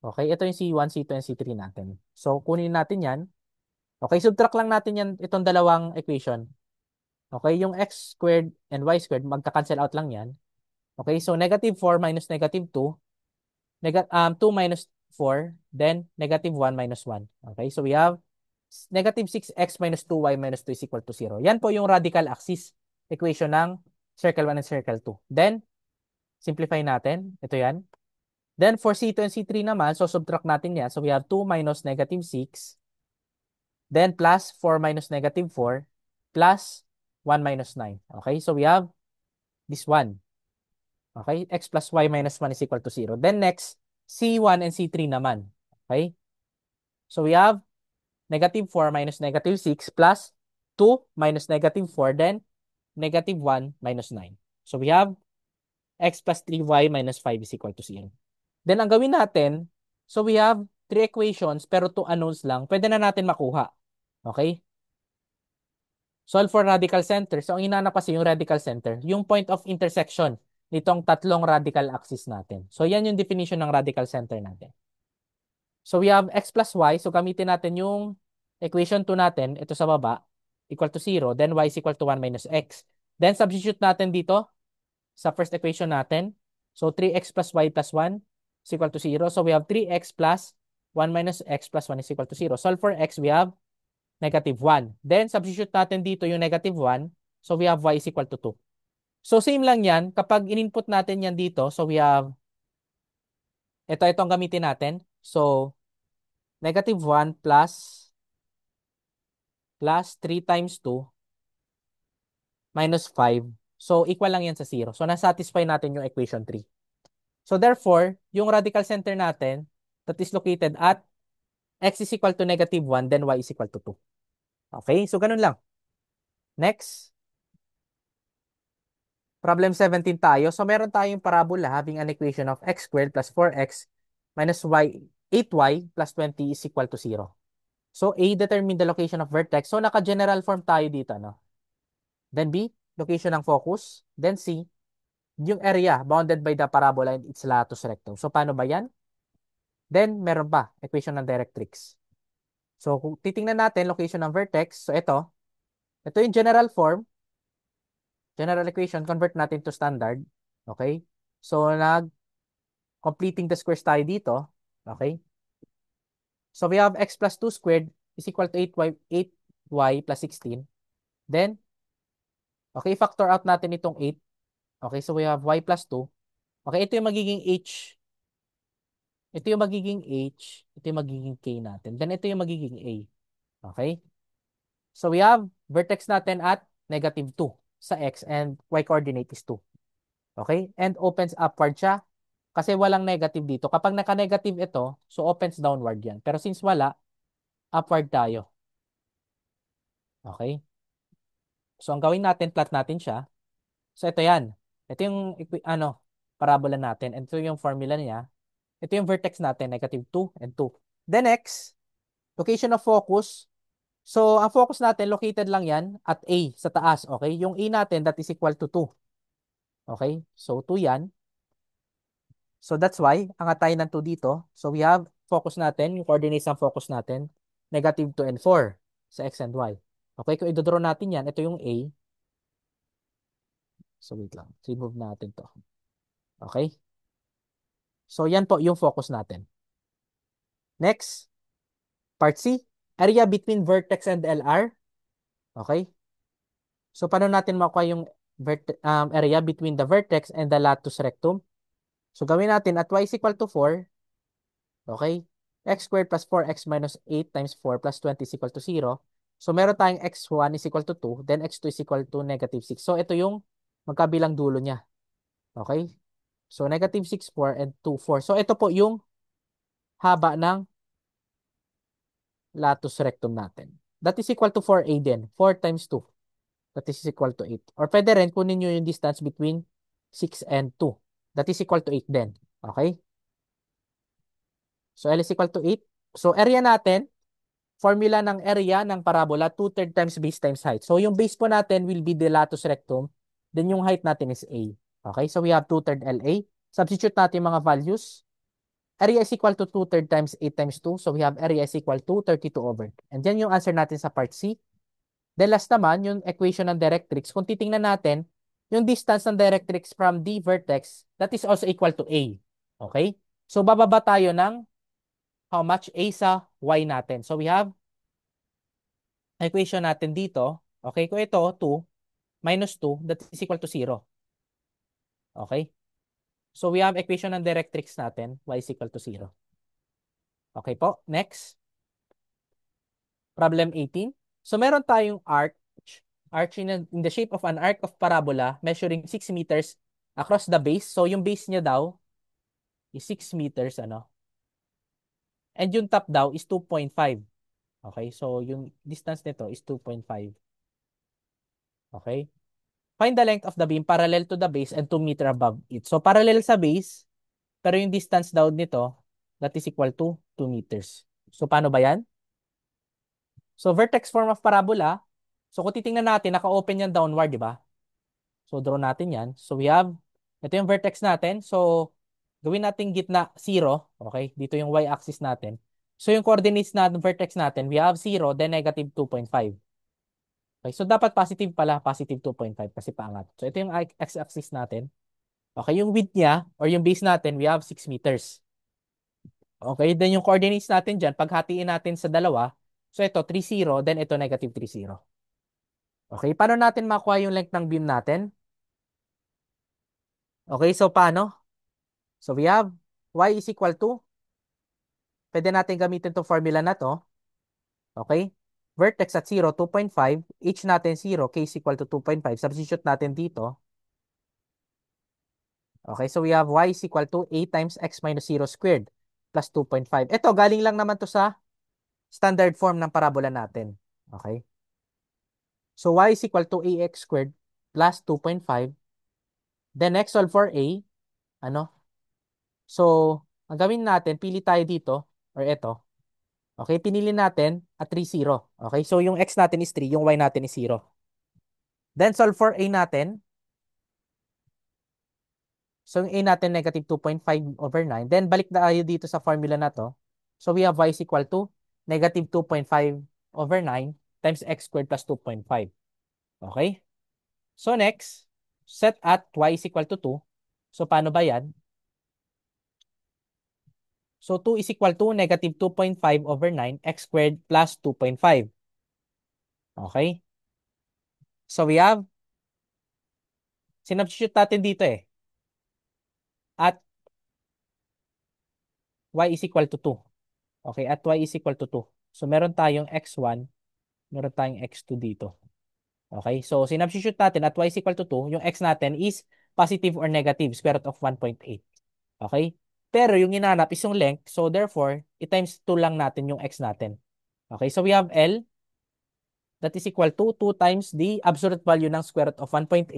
Okay, ito yung C1, C2, and C3 natin. So, kunin natin yan. Okay, subtract lang natin yan, itong dalawang equation. Okay, yung x squared and y squared, magka-cancel out lang yan. Okay, so negative 4 minus negative 2. 2 minus 4, then negative 1 minus 1. Okay, so we have negative 6x minus 2y minus 2 is equal to 0. Yan po yung radical axis equation ng circle 1 and circle 2. Then, simplify natin. Ito yan. Then, for C2 and C3 naman, so subtract natin yan. So, we have 2 minus negative 6, then plus 4 minus negative 4, plus 1 minus 9. Okay, so we have this one. Okay, x plus y minus 1 is equal to 0. Then next, C1 and C3 naman. Okay, so we have negative 4 minus negative 6 plus 2 minus negative 4, then negative 1 minus 9. So we have x plus 3y minus 5 is equal to 0. Then ang gawin natin, so we have 3 equations pero 2 unknowns lang. Pwede na natin makuha. Okay? Solve for radical center. So ang hinanap kasi yung radical center, yung point of intersection nitong tatlong radical axis natin. So yan yung definition ng radical center natin. So we have x plus y. So gamitin natin yung equation 2 natin, ito sa baba, equal to 0. Then y is equal to 1 minus x. Then substitute natin dito sa first equation natin. So 3x plus y plus 1 is equal to 0. So we have 3x plus 1 minus x plus 1 is equal to 0. Solve for x, we have negative 1. Then substitute natin dito yung negative 1. So we have y is equal to 2. So same lang yan. Kapag in-input natin yan dito, so we have, ito ang gamitin natin. So negative 1 plus 3 times 2 minus 5. So equal lang yan sa 0. So nasatisfy natin yung equation 3. So therefore, yung radical center natin that is located at x is equal to negative 1, then y is equal to 2. Okay? So ganun lang. Next. Problem 17 tayo. So meron tayong parabola having an equation of x squared plus 4x minus 8y plus 20 is equal to 0. So A, determine the location of vertex. So naka-general form tayo dito, no? Then B, location ng focus. Then C, yung area bounded by the parabola and its latus rectum. So paano ba yan? Then meron pa, equation ng directrix. So kung titingnan natin location ng vertex, so ito yung general form. General equation, convert natin to standard. Okay? So, completing the squares tayo dito. Okay? So, we have x plus 2 squared is equal to 8y plus 16. Then, okay, factor out natin itong 8. Okay, so we have y plus 2. Okay, ito yung magiging h. Ito yung magiging h. Ito yung magiging k natin. Then, ito yung magiging a. Okay? So, we have vertex natin at negative 2 sa x and y coordinate is 2. Okay? And opens upward siya kasi walang negative dito. Kapag naka-negative ito, so opens downward yan. Pero since wala, upward tayo. Okay? So ang gawin natin, plot natin siya. So ito yan. Ito yung parabola natin. And ito yung formula niya. Ito yung vertex natin, negative 2 and 2. Then next, location of focus. So ang focus natin, located lang yan at A sa taas. Okay? Yung A natin, that is equal to 2. Okay? So 2 yan. So that's why, angat tayo ng 2 dito. So we have focus natin, yung coordinates ng focus natin, negative 2 and 4 sa x and y. Okay, kung i-draw natin yan, ito yung A. So wait lang, remove natin to. Okay? So yan po yung focus natin. Next, part C, area between vertex and LR. Okay? So paano natin makuha yung area between the vertex and the latus rectum? So gawin natin at y is equal to 4. Okay? X squared plus 4x minus 8 times 4 plus 20 is equal to 0. So meron tayong x1 is equal to 2, then x2 is equal to negative 6. So ito yung magkabilang dulo niya. Okay? So negative 6, 4 and 2, 4. So ito po yung haba ng latus rectum natin. That is equal to 4a din. 4 times 2. That is equal to 8. Or pwede rin kunin nyo yung distance between 6 and 2. That is equal to 8 din. Okay? So L is equal to 8. So area natin, formula ng area ng parabola, 2/3 times base times height. So yung base po natin will be the latus rectum. Then yung height natin is A. Okay? So we have 2/3 LA. Substitute natin mga values. Area is equal to 2/3 times 8 times 2. So we have area is equal to 32 over. And then yung answer natin sa part C. Then last naman, yung equation ng directrix. Kung titingnan natin, yung distance ng directrix from the vertex, that is also equal to A. Okay? So bababa tayo ng how much A sa Y natin. So we have equation natin dito. Okay, kung ito, 2 minus 2, that is equal to 0. Okay? So we have equation ng directrix natin, y is equal to 0. Okay po, next. Problem 18. So meron tayong arch in the shape of an arc of parabola measuring 6 meters across the base. So yung base niya daw is 6 meters, ano? And yung top daw is 2.5. Okay, so yung distance nito is 2.5. Okay? Find the length of the beam parallel to the base and 2 meter above it. So parallel sa base, pero yung distance daw nito, that is equal to 2 meters. So paano ba yan? So vertex form of parabola, so kung titingnan natin, naka-open yan downward, di ba? So draw natin yan. So we have, ito yung vertex natin. So gawin natin gitna 0. Okay, dito yung y-axis natin. So yung coordinates na vertex natin, we have 0, then negative 2.5. Okay, so dapat positive pala, positive 2.5 kasi paangat. So ito yung x-axis natin. Okay, yung width niya or yung base natin, we have 6 meters. Okay, then yung coordinates natin dyan, paghatiin natin sa dalawa, so ito 3,0, then ito negative 3,0. Okay, paano natin makuha yung length ng beam natin? Okay, so paano? So we have y is equal to, pwede natin gamitin itong formula na to. Okay, vertex at 0, 2.5, h natin 0, k is equal to 2.5, substitute natin dito. Okay, so we have y is equal to a times x minus 0 squared plus 2.5. Ito, galing lang naman to sa standard form ng parabola natin. Okay? So y is equal to ax squared plus 2.5. Then next, solve for a. Ano? So, ang gawin natin, pili tayo dito, or ito. Okay, pinili natin at 3, 0. Okay, so yung x natin is 3, yung y natin is 0. Then solve for a natin. So yung a natin negative 2.5 over 9. Then balik na tayo dito sa formula na to. So we have y is equal to negative 2.5 over 9 times x squared plus 2.5. Okay? So next, set at y is equal to 2. So paano ba yan? So 2 is equal to negative 2.5 over 9 x squared plus 2.5. Okay? So we have, sinubstitute natin dito eh. At y is equal to 2. Okay? At y is equal to 2. So meron tayong x1, meron tayong x2 dito. Okay? So sinubstitute natin at y is equal to 2. Yung x natin is positive or negative, square root of 1.8. Okay? Pero yung hinanap is yung length. So therefore, i-times 2 lang natin yung x natin. Okay? So we have L that is equal to 2 times the absolute value ng square root of 1.8.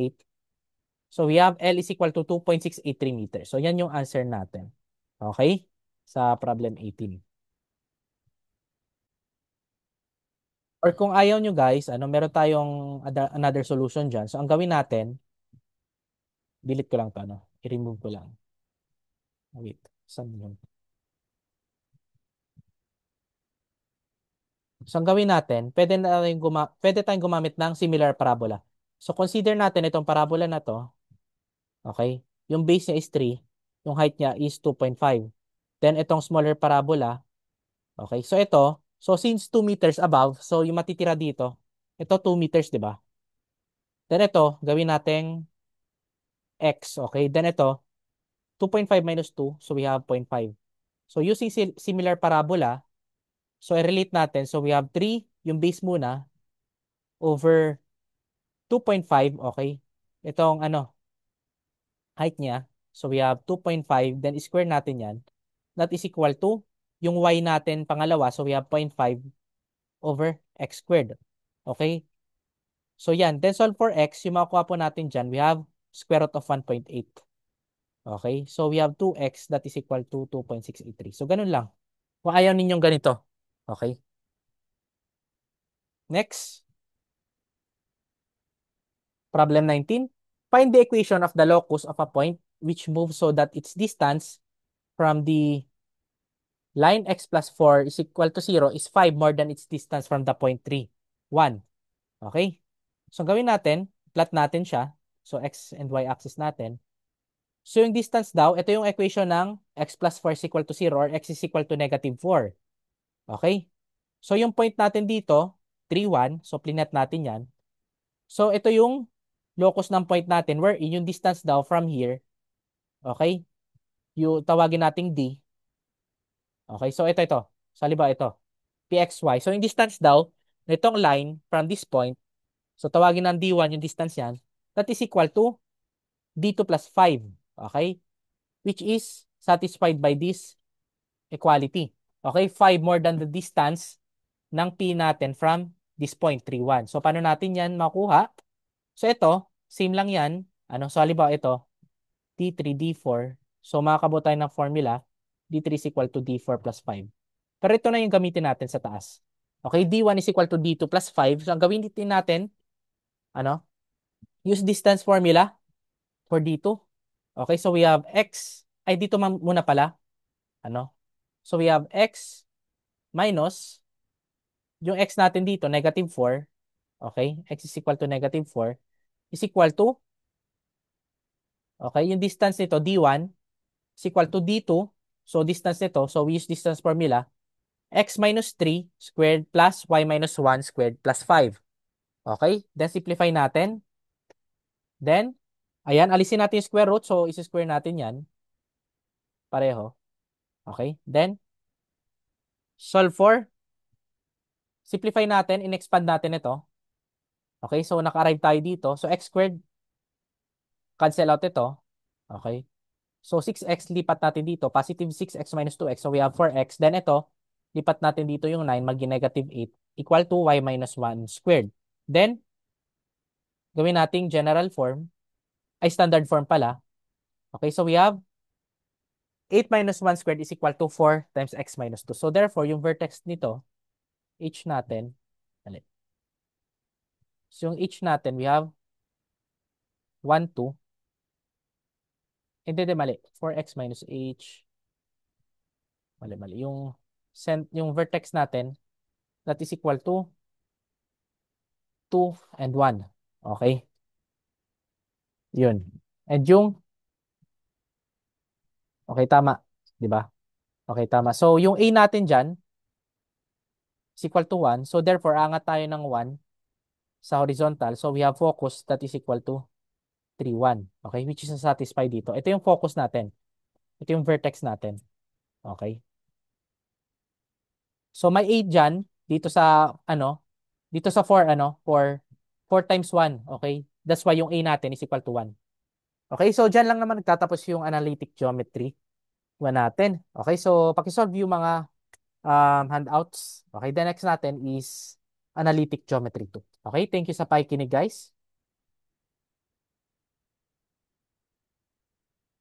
So we have L is equal to 2.683 meters. So yan yung answer natin. Okay? Sa problem 18. Or kung ayaw nyo guys, ano, meron tayong another solution dyan. So ang gawin natin, delete ko lang to, ano? I-remove ko lang. Wait, saan yun? So ang gawin natin, pwede tayong gumamit ng similar parabola. So consider natin itong parabola na to. Okay? Yung base niya is 3, yung height niya is 2.5. Then itong smaller parabola, okay? So ito, so since 2 meters above, so yung matitira dito, ito 2 meters, di ba? Then ito, gawin nating x, okay? Then ito, 2.5 minus 2, so we have 0.5. So using similar parabola, so i-relate natin, so we have 3, yung base muna, over 2.5, okay? Itong ano, height niya. So we have 2.5, then square natin yan. That is equal to yung y natin pangalawa. So we have 0.5 over x squared. Okay? So yan. Then solve for x. Yung makuha po natin dyan, we have square root of 1.8. Okay? So we have 2x that is equal to 2.683. So ganun lang. Kung ayaw ninyong ganito. Okay? Next. Problem 19. Find the equation of the locus of a point which moves so that its distance from the line x plus 4 is equal to 0 is 5 more than its distance from the point 3, 1. Okay? So gawin natin, plot natin siya. So x and y axis natin. So yung distance daw, ito yung equation ng x plus 4 is equal to 0 or x is equal to negative 4. Okay? So yung point natin dito, 3, 1. So plinet natin yan. So ito yung locus ng point natin where yung distance daw from here, okay? Yung tawagin nating D. Okay? So ito. So halimbawa ito, PXY. So yung distance daw nitong line from this point, so tawagin ng D1 yung distance yan, that is equal to D2 plus 5. Okay? Which is satisfied by this equality. Okay? 5 more than the distance ng P natin from this point, 3, 1. So paano natin yan makuha? So ito, same lang yan. Ano? So halimbawa ito, D3, D4. So makakabot tayo ng formula, D3 is equal to D4 plus 5. Pero ito na yung gamitin natin sa taas. Okay, D1 is equal to D2 plus 5. So ang gawin din natin, ano? Use distance formula for D2. Okay, so we have X. Ay, dito muna pala. Ano? So we have X minus, yung X natin dito, negative 4. Okay, X is equal to negative 4 is equal to, okay, yung distance nito, D1, is equal to D2. So distance nito, so we use distance formula, x minus 3 squared plus y minus 1 squared plus 5. Okay? Then simplify natin. Then, ayan, alisin natin yung square root. So, isi-square natin yan. Pareho. Okay? Then, solve for. Simplify natin. In-expand natin ito. Okay? So, naka-arrive tayo dito. So, x squared, cancel out ito. Okay? So, 6x lipat natin dito. Positive 6x minus 2x. So, we have 4x. Then, ito, lipat natin dito yung 9, maging negative 8, equal to y minus 1 squared. Then, gawin nating general form. Ay, standard form pala. Okay, so we have 8 minus 1 squared is equal to 4 times x minus 2. So, therefore, yung vertex nito, h natin, dali. So, yung h natin, we have 1, 2. Hindi, mali. 4x minus h. Mali. Yung vertex natin, that is equal to 2 and 1. Okay? Yun. And yung, okay, tama. Di ba? Okay, tama. So, yung a natin dyan is equal to 1. So, therefore, angat tayo ng 1 sa horizontal. So, we have focus that is equal to 3, 1. Okay, which is satisfied dito. Ito yung focus natin. Ito yung vertex natin. Okay. So may 8 dyan dito sa ano, dito sa 4 ano, 4 times 1, okay? That's why yung A natin is equal to 1. Okay, so dyan lang naman nagtatapos yung analytic geometry 1 natin. Okay, so pakisolve yung mga handouts. Okay, the next natin is analytic geometry 2. Okay, thank you sa pakikinig guys.